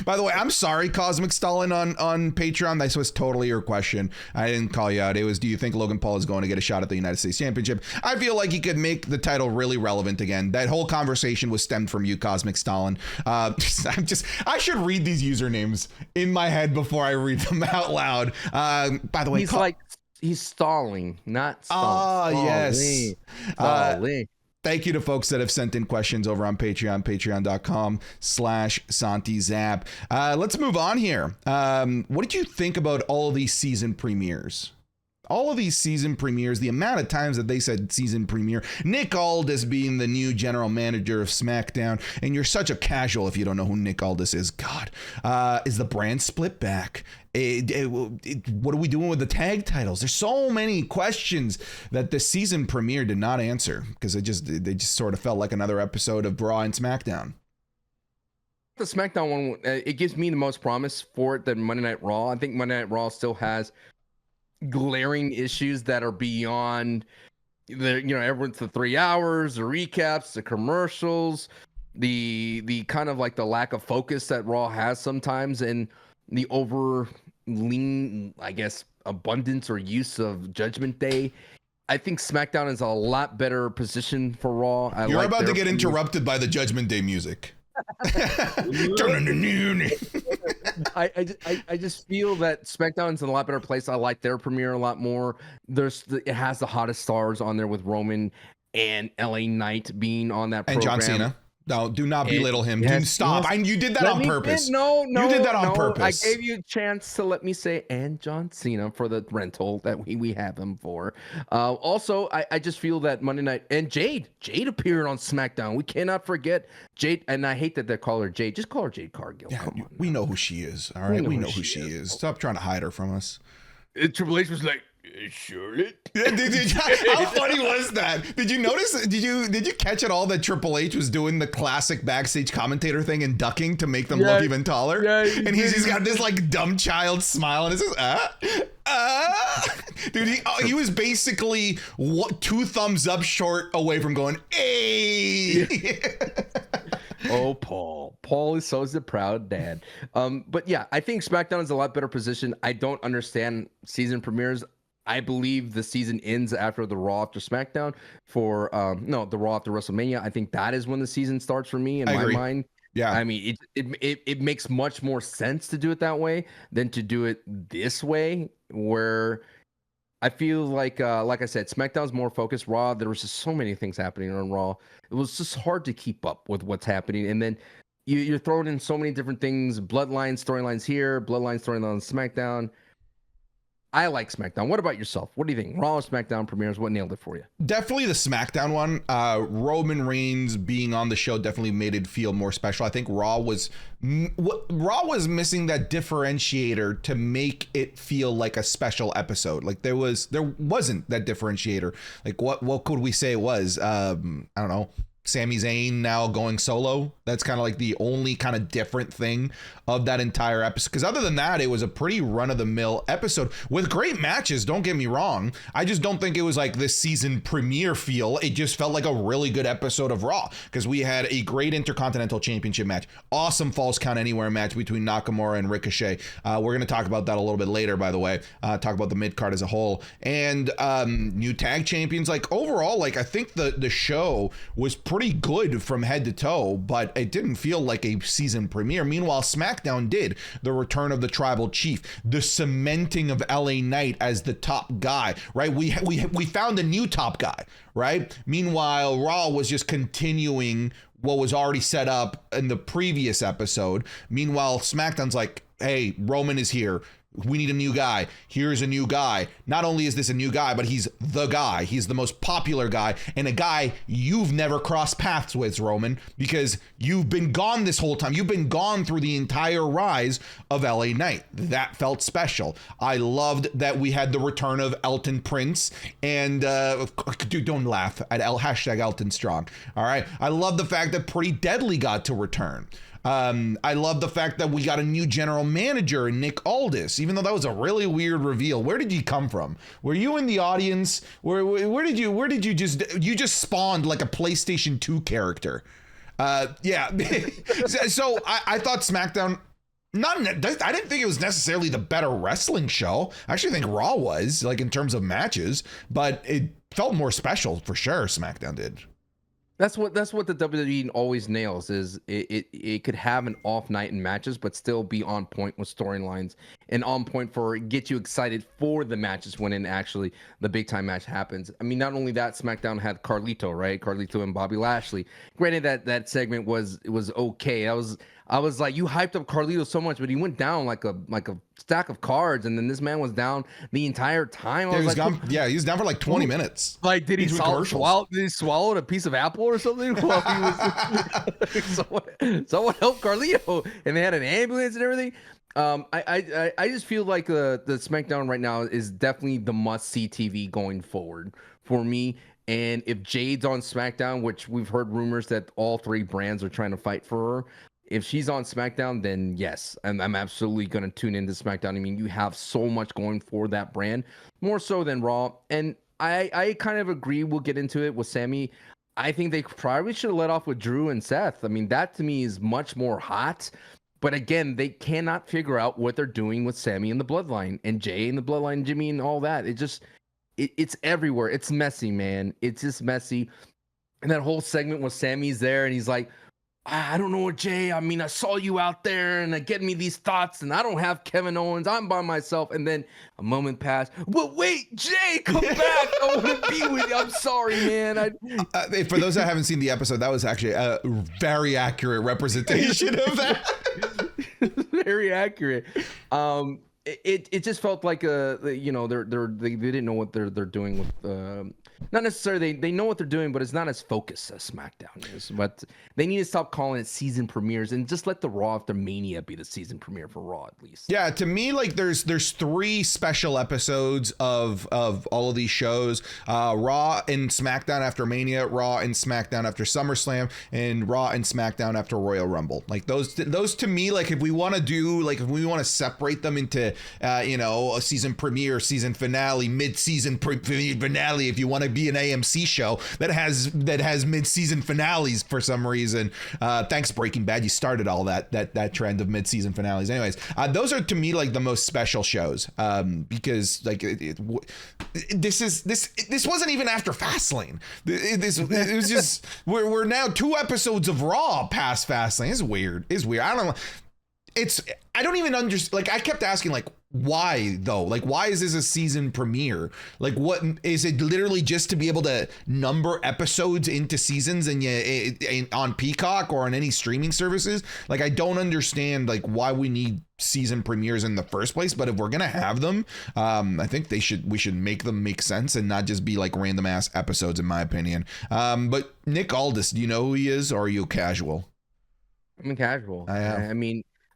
By the way, I'm sorry, Cosmic Stalin on Patreon. This was totally your question. I didn't call you out. It was, do you think Logan Paul is going to get a shot at the United States Championship? I feel like he could make the title really relevant again. That whole conversation was stemmed from you, Cosmic Stalin. I should read these usernames in my head before I read them out loud. By the way, he's stalling, not stalling. Oh, yes. Stalling. Thank you to folks that have sent in questions over on Patreon, patreon.com/SantiZap. Let's move on here. What did you think about all of these season premieres? All of these season premieres, the amount of times that they said season premiere, Nick Aldis being the new general manager of Smackdown, and you're such a casual if you don't know who Nick Aldis is. God, is the brand split back? What are we doing with the tag titles? There's so many questions that the season premiere did not answer because they just sort of felt like another episode of Raw and SmackDown. The SmackDown one, it gives me the most promise for it than Monday Night Raw. I think Monday Night Raw still has glaring issues that are beyond everyone's the 3 hours, the recaps, the commercials, the kind of like the lack of focus that Raw has sometimes, and the over lean, I guess, abundance or use of Judgment Day. I think SmackDown is a lot better position for Raw. You're about to get interrupted by the Judgment Day music. I just feel that SmackDown's in a lot better place. I like their premiere a lot more. It has the hottest stars on there with Roman and LA Knight being on that program. And John Cena. No, do not belittle him. Yes, stop. Yes. You did that on purpose. No, you did that on purpose. I gave you a chance to let me say and John Cena for the rental that we have him for. Also, I just feel that Monday night and Jade appeared on SmackDown. We cannot forget Jade, and I hate that they call her Jade. Just call her Jade Cargill. Yeah, come on. We know who she is. All right, we know who she is. Stop trying to hide her from us. Triple H was like, Charlotte. How funny was that? Did you notice? Did you catch at all that Triple H was doing the classic backstage commentator thing and ducking to make them look even taller? Yeah, and he's got this like dumb child smile and it says dude, he was basically 2 thumbs up short away from going, hey. Oh, Paul is so the proud dad. But yeah, I think SmackDown is a lot better position. I don't understand season premieres. I believe the season ends after the Raw after SmackDown the Raw after WrestleMania. I think that is when the season starts for me in my mind. Yeah. I mean, it makes much more sense to do it that way than to do it this way, where I feel like I said, SmackDown's more focused. Raw, there was just so many things happening on Raw. It was just hard to keep up with what's happening. And then you're throwing in so many different things, bloodline storylines here, bloodline storylines on SmackDown. I like SmackDown. What about yourself? What do you think? Raw or SmackDown premieres? What nailed it for you? Definitely the SmackDown one. Roman Reigns being on the show definitely made it feel more special. I think Raw was missing that differentiator to make it feel like a special episode. Like there wasn't that differentiator. Like what could we say it was? I don't know. Sami Zayn now going solo. That's kind of like the only kind of different thing of that entire episode. Because other than that, it was a pretty run-of-the-mill episode with great matches. Don't get me wrong. I just don't think it was like this season premiere feel. It just felt like a really good episode of Raw because we had a great Intercontinental Championship match. Awesome Falls Count Anywhere match between Nakamura and Ricochet. We're going to talk about that a little bit later, by the way. Talk about the mid-card as a whole. And new tag champions. Like overall, like I think the show was pretty good from head to toe, but it didn't feel like a season premiere. Meanwhile, SmackDown did. The return of the Tribal Chief, the cementing of LA Knight as the top guy, right? We found a new top guy, right? Meanwhile, Raw was just continuing what was already set up in the previous episode. Meanwhile, SmackDown's like, hey, Roman is here. We need a new guy. Here's a new guy. Not only is this a new guy, but he's the guy. He's the most popular guy and a guy you've never crossed paths with, Roman, because you've been gone this whole time. You've been gone through the entire rise of LA Knight. That felt special. I loved that we had the return of Elton Prince and dude, don't laugh at hashtag Elton Strong. All right. I love the fact that Pretty Deadly got to return. I love the fact that we got a new general manager, Nick Aldis, even though that was a really weird reveal. Where did you come from? Were you in the audience? Where did you just spawned like a PlayStation 2 character Yeah. So I thought SmackDown. I didn't think it was necessarily the better wrestling show. I actually think Raw was, like, in terms of matches, but it felt more special for sure. SmackDown did. That's what the WWE always nails is it could have an off night in matches, but still be on point with storylines and on point for get you excited for the matches when actually the big time match happens. I mean, not only that, SmackDown had Carlito, right? Carlito and Bobby Lashley. Granted that segment was okay. I was like, you hyped up Carlito so much, but he went down like a stack of cards, and then this man was down the entire time. He was down for like 20 minutes. Like, did he swallow a piece of apple or something? While he was someone helped Carlito, and they had an ambulance and everything. I just feel like the SmackDown right now is definitely the must-see TV going forward for me. And if Jade's on SmackDown, which we've heard rumors that all three brands are trying to fight for her, if she's on SmackDown, then yes, I'm absolutely going to tune into SmackDown. I mean, you have so much going for that brand, more so than Raw. And I kind of agree. We'll get into it with Sammy. I think they probably should have let off with Drew and Seth. I mean, that to me is much more hot. But again, they cannot figure out what they're doing with Sammy and the Bloodline and Jay and the Bloodline, Jimmy and all that. It's everywhere. It's messy, man. It's just messy. And that whole segment with Sammy's there and he's like, I don't know what, Jay. I mean, I saw you out there and getting me these thoughts, and I don't have Kevin Owens. I'm by myself. And then a moment passed. Well, wait, Jay, come back. I want to be with you. I'm sorry, man. For those that haven't seen the episode, that was actually a very accurate representation of that. Very accurate. It just felt like they didn't know what they're doing with. Not necessarily they know what they're doing, but it's not as focused as SmackDown is. But they need to stop calling it season premieres and just let the Raw After Mania be the season premiere for Raw at least. Yeah, to me, like there's 3 special episodes of all of these shows: Raw and SmackDown after Mania, Raw and SmackDown after SummerSlam, and Raw and SmackDown after Royal Rumble. Like those to me, like if we want to separate them into a season premiere, season finale, mid-season finale, if you want to be an AMC show that has mid-season finales for some reason. Thanks Breaking Bad, you started all that trend of mid-season finales. Anyways, those are to me like the most special shows because like this wasn't even after Fastlane. It was just we're now 2 episodes of Raw past Fastlane. It's weird. I don't know. I don't even understand. Like I kept asking, like, why though? Like, why is this a season premiere? Like, what is it? Literally just to be able to number episodes into seasons and on Peacock or on any streaming services? Like, I don't understand like why we need season premieres in the first place. But if we're gonna have them, I think we should make them make sense and not just be like random ass episodes, in my opinion. But Nick Aldis, do you know who he is, or are you casual? I'm casual.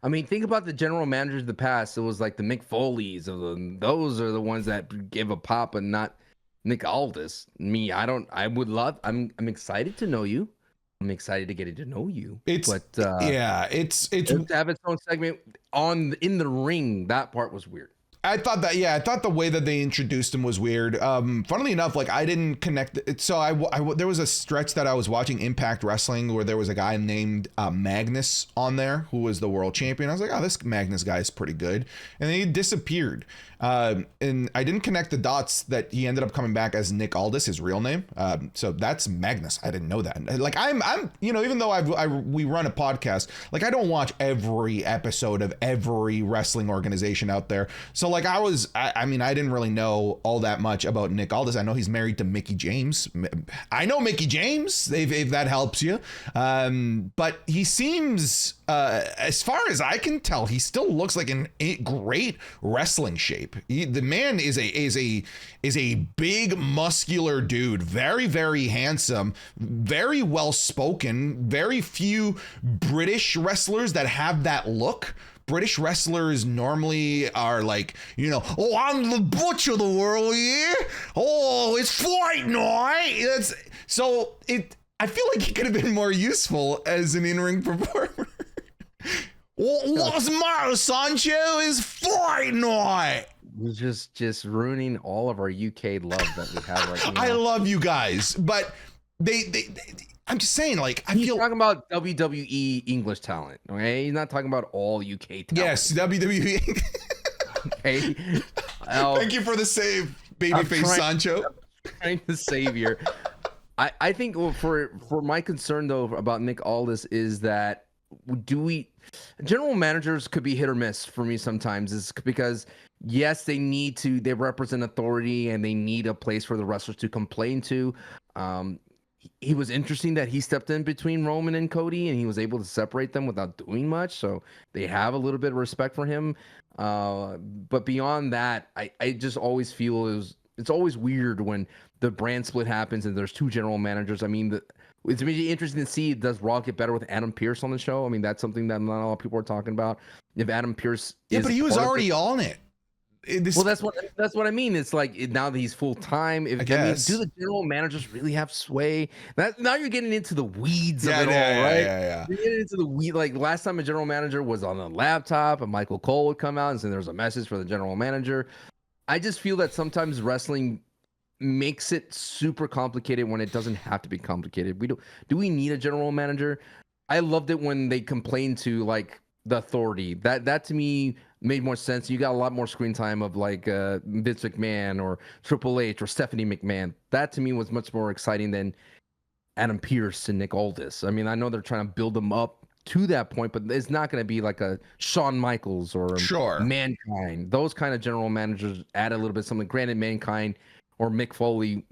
I mean, think about the general managers of the past. It was like the Mick Foleys. Those are the ones that give a pop, and not Nick Aldis. I'm excited to know you. I'm excited to get to know you. It's to have its own segment in the ring. That part was weird. I thought the way that they introduced him was weird. Funnily enough, like I didn't connect it. So there was a stretch that I was watching Impact Wrestling where there was a guy named Magnus on there who was the world champion. I was like, oh, this Magnus guy is pretty good. And then he disappeared. And I didn't connect the dots that he ended up coming back as Nick Aldis, his real name. So that's Magnus. I didn't know that. Like I'm even though we run a podcast, like I don't watch every episode of every wrestling organization out there. So like I didn't really know all that much about Nick Aldis. I know he's married to Mickie James. I know Mickie James, if that helps you. But he seems, as far as I can tell, he still looks like in great wrestling shape. The man is a big muscular dude, very, very handsome, very well spoken. Very few British wrestlers that have that look. British wrestlers normally are like, oh, I'm the butcher of the world, yeah. Oh, it's fight night. I feel like he could have been more useful as an in-ring performer. What's the matter, Sancho? It's fight night. We're just ruining all of our UK love that we have right now. I love you guys, but I'm just saying, like, I He's feel talking about WWE English talent, okay? He's not talking about all UK talent. yes, WWE. Okay. Thank you for the save, babyface Sancho. I'm trying to save here. I think for my concern though about Nick Aldis is that general managers could be hit or miss for me sometimes, is because yes, they represent authority and they need a place for the wrestlers to complain to. He was interesting that he stepped in between Roman and Cody and he was able to separate them without doing much. So they have a little bit of respect for him. But beyond that, I just always feel it's always weird when the brand split happens and there's two general managers. I mean, it's really interesting to see, does Raw get better with Adam Pearce on the show? I mean, that's something that not a lot of people are talking about. If Adam Pearce, but he was already on it. Well, that's what I mean. It's like now that he's full time. Do the general managers really have sway? Now you're getting into the weeds of it all, right? Yeah. You're getting into the weed. Like last time a general manager was on a laptop, and Michael Cole would come out and say there's a message for the general manager. I just feel that sometimes wrestling makes it super complicated when it doesn't have to be complicated. Do we need a general manager? I loved it when they complained to like the authority. That to me made more sense. You got a lot more screen time of like Vince McMahon or Triple H or Stephanie McMahon. That to me was much more exciting than Adam Pearce and Nick Aldis. I mean, I know they're trying to build them up to that point, but it's not going to be like a Shawn Michaels or Mankind. Those kind of general managers add a little bit something. Granted, Mankind or Mick Foley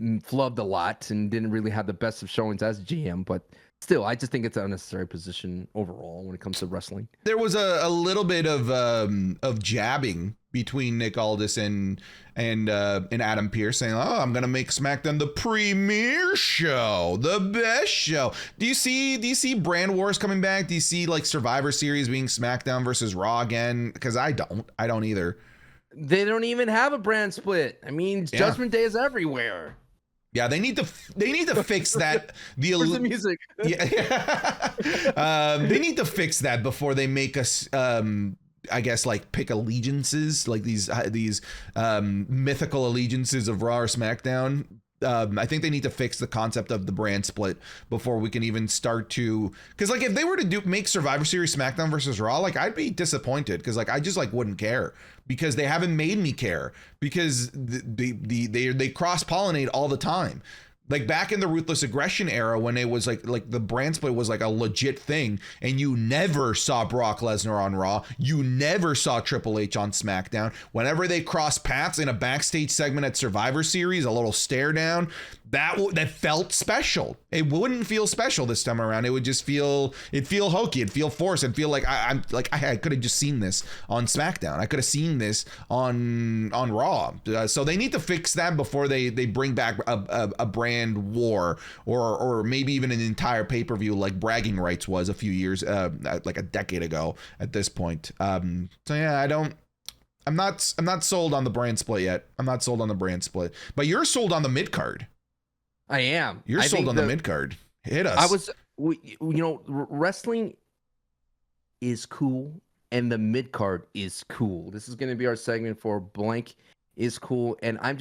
flubbed a lot and didn't really have the best of showings as GM, but still, I just think it's an unnecessary position overall when it comes to wrestling. There was a little bit of jabbing between Nick Aldis and Adam Pearce, saying, "Oh, I'm gonna make SmackDown the premier show, the best show." Do you see brand wars coming back? Do you see like Survivor Series being SmackDown versus Raw again? Because I don't either. They don't even have a brand split. I mean, Judgment Day is everywhere. Yeah, they need to fix that. Where's the music? Yeah. They need to fix that before they make us I guess like pick allegiances, like these mythical allegiances of Raw or SmackDown. I think they need to fix the concept of the brand split before we can even start to, because like if they were to make Survivor Series SmackDown versus Raw, like I'd be disappointed because like I just like wouldn't care, because they haven't made me care, because they cross-pollinate all the time. Like back in the Ruthless Aggression era, when it was like the brand split was like a legit thing, and you never saw Brock Lesnar on Raw, you never saw Triple H on SmackDown. Whenever they crossed paths in a backstage segment at Survivor Series, a little stare down, that felt special. It wouldn't feel special this time around. It would just feel hokey. It'd feel forced. It'd feel like I could have just seen this on SmackDown. I could have seen this on Raw. So they need to fix that before they bring back a brand war or maybe even an entire pay-per-view like Bragging Rights was a few years, like a decade ago at this point. So yeah, I'm not sold on the brand split yet. I'm not sold on the brand split, but you're sold on the mid-card. I am. You're sold on the mid-card. Hit us. Wrestling is cool and the mid-card is cool. This is going to be our segment for blank is cool. And I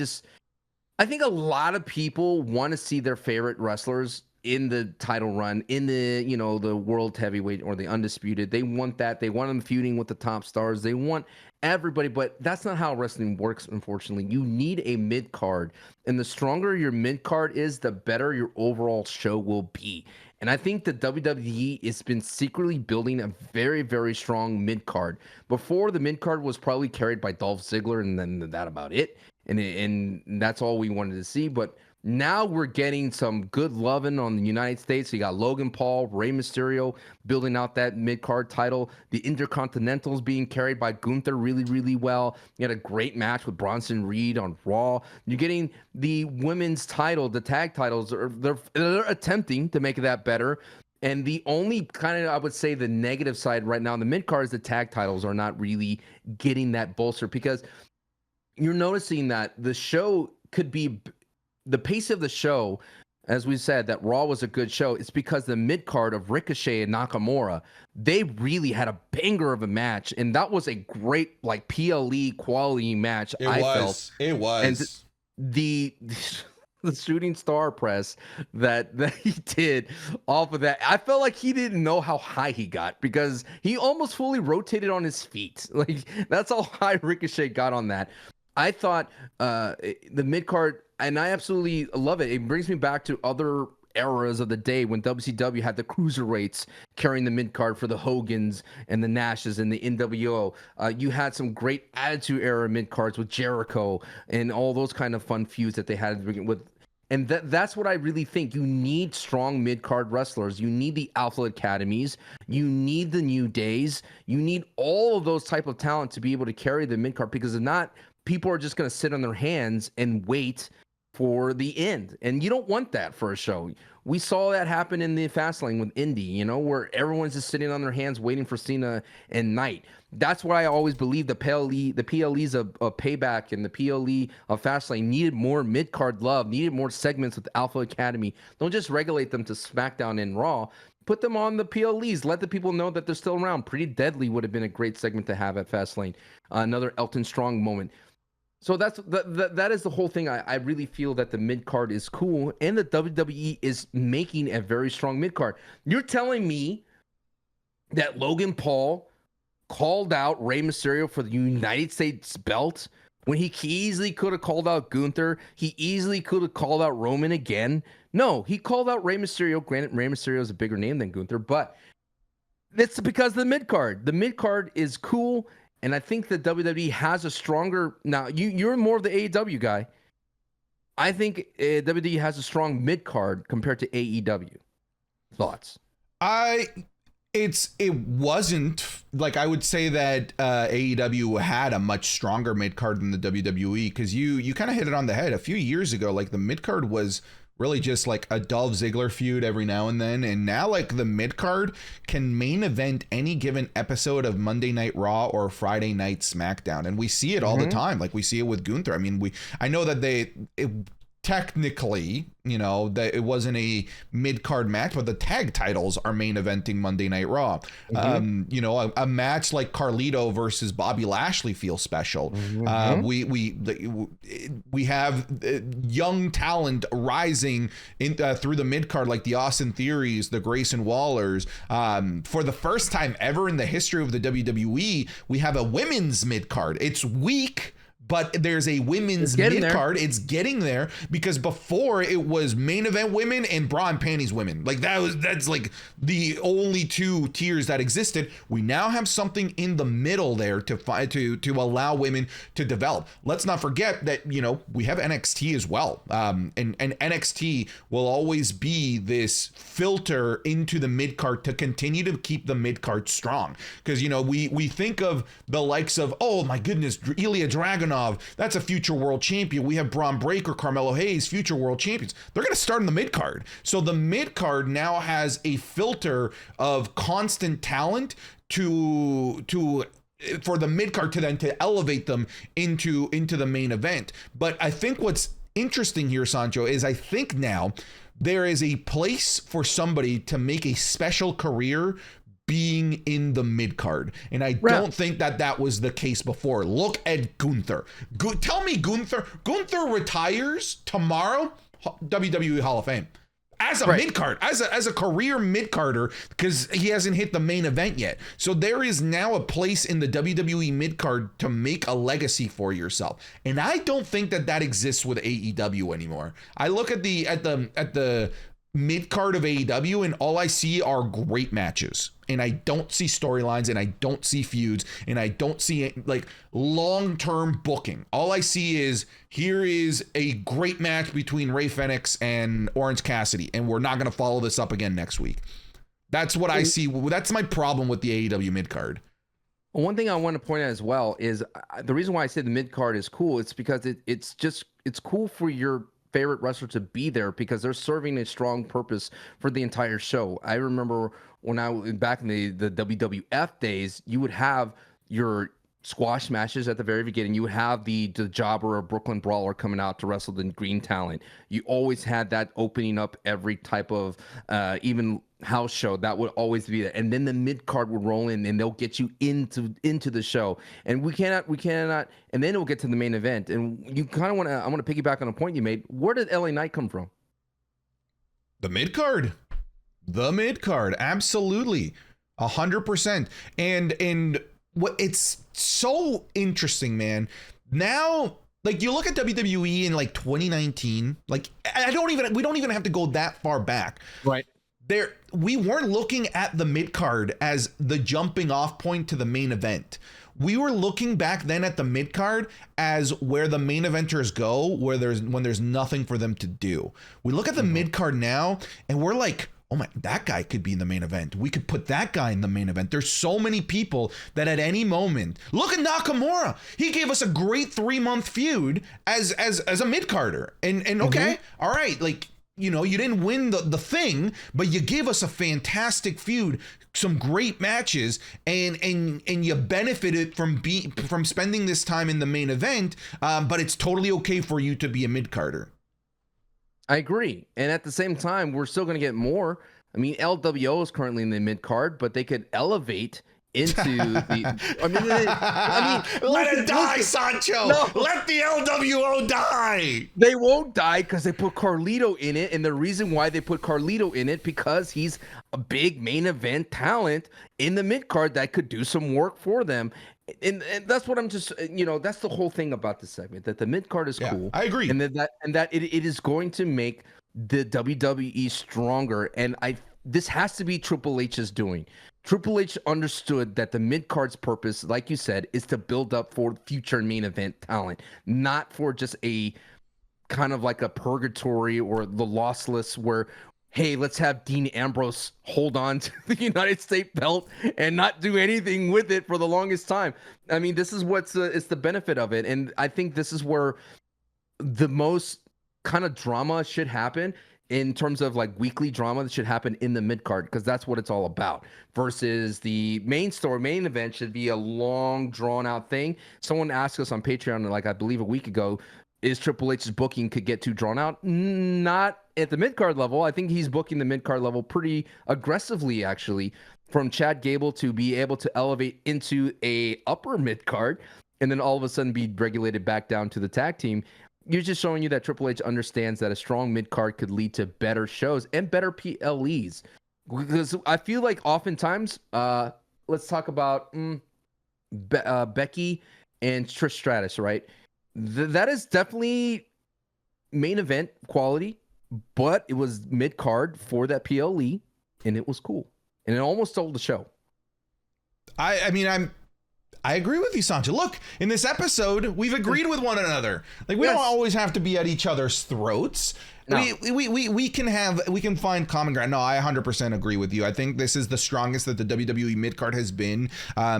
think a lot of people want to see their favorite wrestlers in the title run, in the, the world heavyweight or the undisputed. They want that. They want them feuding with the top stars. They want everybody, but that's not how wrestling works, unfortunately. You need a mid-card, and the stronger your mid-card is, the better your overall show will be. And I think the WWE has been secretly building a very, very strong mid-card. Before, the mid-card was probably carried by Dolph Ziggler, and then that about it. And that's all we wanted to see. But now we're getting some good loving on the United States. You got Logan Paul, Rey Mysterio building out that mid-card title. The Intercontinentals being carried by Gunther really, really well. You had a great match with Bronson Reed on Raw. You're getting the women's title, the tag titles. They're attempting to make that better. And the only kind of, I would say, the negative side right now in the mid-card is the tag titles are not really getting that bolster, because you're noticing that the show could be... The pace of the show, as we said, that Raw was a good show. It's because the mid-card of Ricochet and Nakamura, they really had a banger of a match. And that was a great, like, PLE quality match, I felt. It was. And the shooting star press that he did off of that. I felt like he didn't know how high he got because he almost fully rotated on his feet. Like that's how high Ricochet got on that. I thought the mid card, and I absolutely love it. It brings me back to other eras of the day when WCW had the cruiserweights carrying the mid card for the Hogans and the Nashes and the NWO. You had some great Attitude Era mid cards with Jericho and all those kind of fun feuds that they had with. And that's what I really think. You need strong mid-card wrestlers. You need the Alpha Academies. You need the New Days. You need all of those type of talent to be able to carry the mid-card, because if not, people are just going to sit on their hands and wait for the end. And you don't want that for a show. We saw that happen in the Fastlane with Indy, where everyone's just sitting on their hands waiting for Cena and Knight. That's why I always believe the PLEs of Payback and the PLE of Fastlane needed more mid-card love, needed more segments with the Alpha Academy. Don't just regulate them to SmackDown and Raw. Put them on the PLEs. Let the people know that they're still around. Pretty Deadly would have been a great segment to have at Fastlane. Another Elton Strong moment. So that is the whole thing. I really feel that the mid card is cool, and the WWE is making a very strong mid card. You're telling me that Logan Paul called out Rey Mysterio for the United States belt when he easily could have called out Gunther? He easily could have called out Roman again. No, he called out Rey Mysterio. Granted, Rey Mysterio is a bigger name than Gunther, but it's because of the mid card. The mid card is cool. And I think that WWE has a stronger... Now, you're more of the AEW guy. I think WWE has a strong mid-card compared to AEW. Thoughts? It wasn't... Like, I would say that AEW had a much stronger mid-card than the WWE, because you kind of hit it on the head. A few years ago, like, the mid-card was really just like a Dolph Ziggler feud every now and then, and now like the mid card can main event any given episode of Monday Night Raw or Friday Night SmackDown, and we see it all the time. Like we see it with Gunther. I mean, I know that technically, that it wasn't a mid-card match, but the tag titles are main eventing Monday Night Raw. A match like Carlito versus Bobby Lashley feels special. We have young talent rising in through the mid-card, like the Austin Theories, the Grayson Wallers. For the first time ever in the history of the WWE, we have a women's mid-card. It's weak, but there's a women's mid-card. It's getting there, because before it was main event women and bra and panties women. Like that's like the only two tiers that existed. We now have something in the middle there to allow women to develop. Let's not forget that, we have NXT as well. And NXT will always be this filter into the mid-card to continue to keep the mid-card strong. Because, we think of the likes of, oh my goodness, Ilya Dragunov, that's a future world champion. We have Braun Breaker, Carmelo Hayes, future world champions. They're going to start in the mid card. So the mid card now has a filter of constant talent for the mid card to then to elevate them into the main event. But I think what's interesting here, Sancho, is I think now there is a place for somebody to make a special career being in the mid card, and I don't think that was the case before. Look at Gunther. Tell me Gunther retires tomorrow, WWE Hall of Fame as a mid card, as a career mid carder, because he hasn't hit the main event yet. So there is now a place in the WWE mid card to make a legacy for yourself, and I don't think that exists with AEW anymore. I look at the mid card of AEW, and all I see are great matches, and I don't see storylines, and I don't see feuds, and I don't see like long-term booking. All I see is, here is a great match between Rey Fenix and Orange Cassidy, and we're not going to follow this up again next week. That's what I see. That's my problem with the AEW mid card. One thing I want to point out as well is the reason why I say the mid card is cool. It's because it's cool for your favorite wrestler to be there, because they're serving a strong purpose for the entire show. I remember when back in the WWF days, you would have your squash matches at the very beginning. You would have the Jobber or Brooklyn Brawler coming out to wrestle the green talent. You always had that opening up every type of even house show, that would always be there. And then the mid card would roll in and they'll get you into the show. And we cannot, and then it'll get to the main event. And you kind of I want to piggyback on a point you made. Where did LA Knight come from? The mid card. Absolutely. 100%. And what it's so interesting, man. Now, like, you look at WWE in like 2019, like we don't even have to go that far back. Right. We weren't looking at the mid card as the jumping off point to the main event. We were looking back then at the mid card as where the main eventers go, when there's nothing for them to do. We look at the mid card now and we're like, oh my, that guy could be in the main event. We could put that guy in the main event. There's so many people that at any moment, look at Nakamura. He gave us a great 3-month feud as a mid carder. And okay, all right, like, you know, you didn't win the thing, but you gave us a fantastic feud, some great matches, and you benefited from spending this time in the main event. But it's totally okay for you to be a mid carder. I agree, and at the same time, we're still going to get more. I mean, LWO is currently in the mid card, but they could elevate into the. I mean, let it die, Sancho. No. Let the LWO die. They won't die because they put Carlito in it, and the reason why they put Carlito in it because he's a big main event talent in the mid card that could do some work for them. And that's what I'm just, you know, that's the whole thing about this segment, that the mid card is cool. I agree, and that it is going to make the WWE stronger. And this has to be Triple H's doing. Triple H understood that the mid card's purpose, like you said, is to build up for future main event talent, not for just a kind of like a purgatory or the lossless where, hey, let's have Dean Ambrose hold on to the United States belt and not do anything with it for the longest time. I mean, this is it's the benefit of it. And I think this is where the most kind of drama should happen in terms of like weekly drama that should happen in the mid card, because that's what it's all about, versus the main event should be a long drawn out thing. Someone asked us on Patreon, like I believe a week ago, is Triple H's booking could get too drawn out? Not at the mid-card level. I think he's booking the mid-card level pretty aggressively, actually, from Chad Gable to be able to elevate into a upper mid-card and then all of a sudden be regulated back down to the tag team. You're just showing you that Triple H understands that a strong mid-card could lead to better shows and better PLEs. Because I feel like oftentimes, let's talk about Becky and Trish Stratus, right? That is definitely main event quality, but it was mid card for that PLE, and it was cool, and it almost stole the show. I agree with you, Sancho. Look, in this episode, we've agreed with one another. Like, we don't always have to be at each other's throats. No. We can find common ground. No, I 100% agree with you. I think this is the strongest that the WWE midcard has been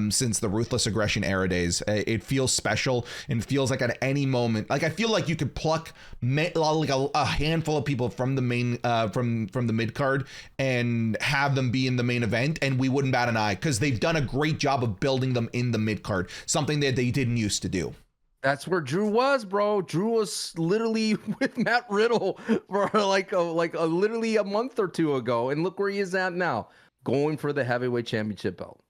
since the Ruthless Aggression era days. It feels special and feels like at any moment, like I feel like you could pluck like a handful of people from the main from the midcard and have them be in the main event, and we wouldn't bat an eye because they've done a great job of building them in the midcard, something that they didn't used to do. That's where Drew was, bro. Drew was literally with Matt Riddle for like literally a month or two ago, and look where he is at now, going for the heavyweight championship belt.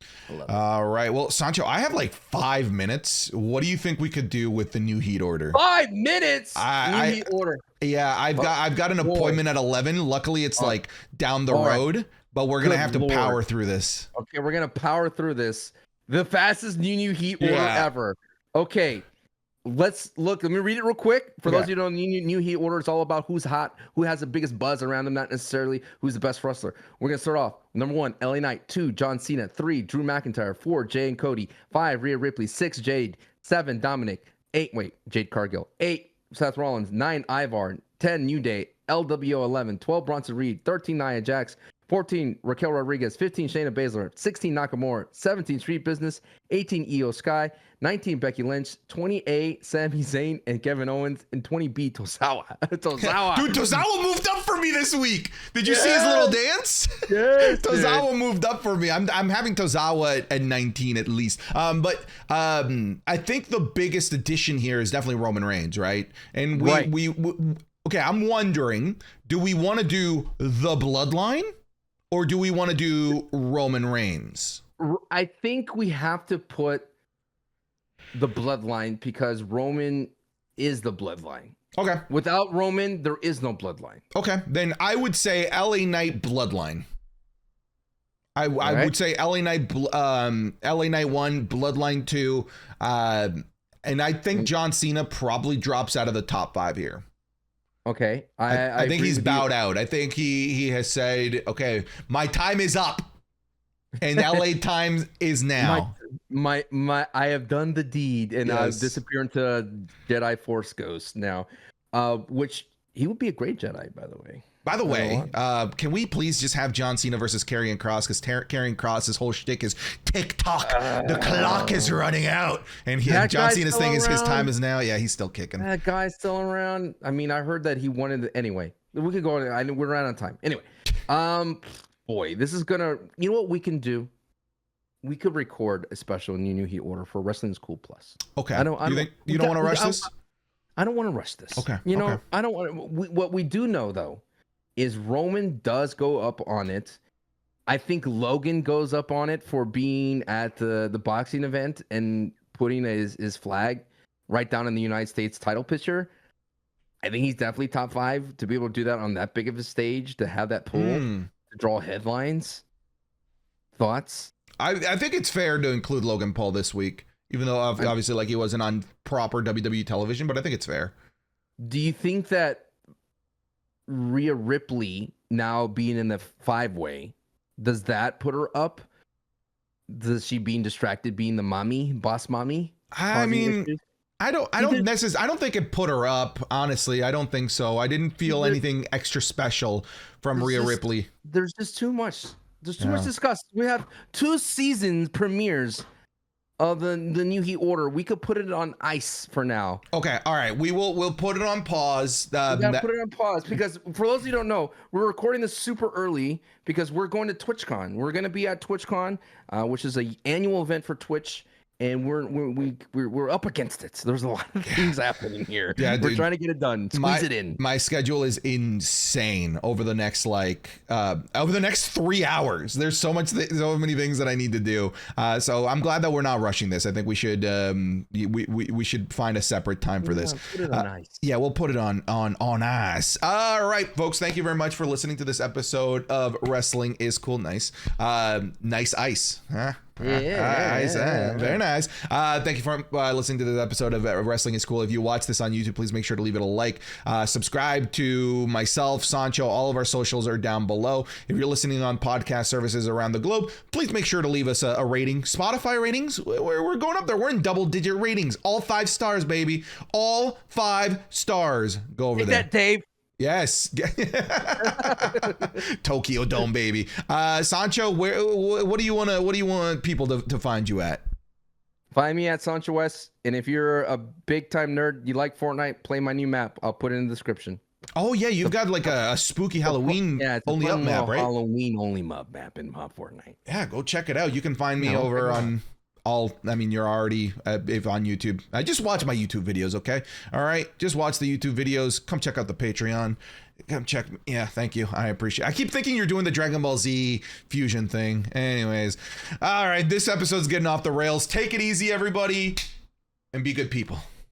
All right, well, Sancho, I have like 5 minutes. What do you think we could do with the new Heat order? 5 minutes. New Heat order. Yeah, I've got an appointment at 11. Luckily, it's like down the road, but we're gonna have to power through this. Okay, we're gonna power through this. The fastest new Heat order ever. Okay. Let's look. Let me read it real quick. For those of you who don't know, new Heat order, it's all about who's hot, who has the biggest buzz around them, not necessarily who's the best wrestler. We're going to start off. Number 1, LA Knight. 2, John Cena. 3, Drew McIntyre. 4, Jay and Cody. 5, Rhea Ripley. 6, Jade. 7, Dominic. Jade Cargill. 8, Seth Rollins. 9, Ivar. 10, New Day. LWO 11. 12, Bronson Reed. 13, Nia Jax. 14, Raquel Rodriguez. 15, Shayna Baszler. 16, Nakamura. 17, Street Business. 18, Io Sky. 19, Becky Lynch. 28, Sami Zayn and Kevin Owens. And 20B, Tozawa. Tozawa. Dude, Tozawa moved up for me this week. Did you see his little dance? Yes. Tozawa moved up for me. I'm having Tozawa at 19 at least. But I think the biggest addition here is definitely Roman Reigns, right? And we okay, I'm wondering, do we want to do the Bloodline? or do we want to do Roman Reigns? I think we have to put the bloodline because Roman is the bloodline. Okay. Without Roman, there is no bloodline. Okay. Then I would say LA Knight bloodline. I would say LA Knight 1, Bloodline 2, and I think John Cena probably drops out of the top 5 here. Okay. I think he's bowed out. I think he has said, okay, my time is up. And LA time is now. My I have done the deed and I've Yes. disappeared into Jedi Force Ghost now. Which he would be a great Jedi, by the way. By the way, can we please just have John Cena versus Karrion Kross? Because Karrion Kross's whole shtick is TikTok. The clock is running out, and John Cena's thing is his time is now. Yeah, he's still kicking. That guy's still around. I mean, I heard that he wanted. Anyway, we could go on. We're right on time. Anyway, boy, this is gonna. You know what we can do? We could record a special New Heat order for Wrestling is Cool Plus. Okay. You don't want to rush this? I don't want to rush this. Okay. You know, I don't want. What we do know though is Roman does go up on it. I think Logan goes up on it for being at the boxing event and putting his flag right down in the United States title picture. I think he's definitely top 5 to be able to do that on that big of a stage, to have that pull, to draw headlines. Thoughts? I think it's fair to include Logan Paul this week, even though obviously like he wasn't on proper WWE television, but I think it's fair. Do you think that Rhea Ripley now being in the 5-way, does that put her up? Does she being distracted being the mommy, boss mommy? I mean, issues? I don't necessarily. I don't think it put her up. Honestly, I don't think so. I didn't feel anything extra special from Rhea Ripley. There's just too much. There's too much discussed. We have 2 seasons premieres of the New Heat order. We could put it on ice for now. Okay, all right. We'll put it on pause. We gotta put it on pause because for those of you who don't know, we're recording this super early because we're going to TwitchCon. We're going to be at TwitchCon, which is an annual event for Twitch, and we're up against it. So there's a lot of things happening here. Yeah, we're trying to get it done. Squeeze it in. My schedule is insane over the next 3 hours. There's so many things that I need to do. So I'm glad that we're not rushing this. I think we should we should find a separate time for this. Put it on ice. Yeah, we'll put it on ice. All right, folks. Thank you very much for listening to this episode of Wrestling is Cool. Nice ice. Huh? Very nice. Thank you for listening to this episode of Wrestling is Cool. If you watch this on YouTube, please make sure to leave it a like. Subscribe to myself, Sancho. All of our socials are down below. If you're listening on podcast services around the globe, please make sure to leave us a rating. Spotify ratings, we're going up there. We're in double-digit ratings. All 5 stars, baby. All 5 stars. Go over there. That, Dave. Yes. Tokyo Dome, baby. Sancho, what do you want people to find you at? Find me at Sancho West, and if you're a big time nerd, you like Fortnite, play my new map. I'll put it in the description. Oh yeah, you've got like a spooky Halloween only up map, right? Halloween only map in Fortnite. Yeah, go check it out. You can find me over on you're already if on YouTube. I just watch my YouTube videos, okay? All right, just watch the YouTube videos. Come check out the Patreon. Come check. Yeah, thank you. I appreciate it. I keep thinking you're doing the Dragon Ball Z fusion thing. Anyways, all right, this episode's getting off the rails. Take it easy, everybody, and be good people.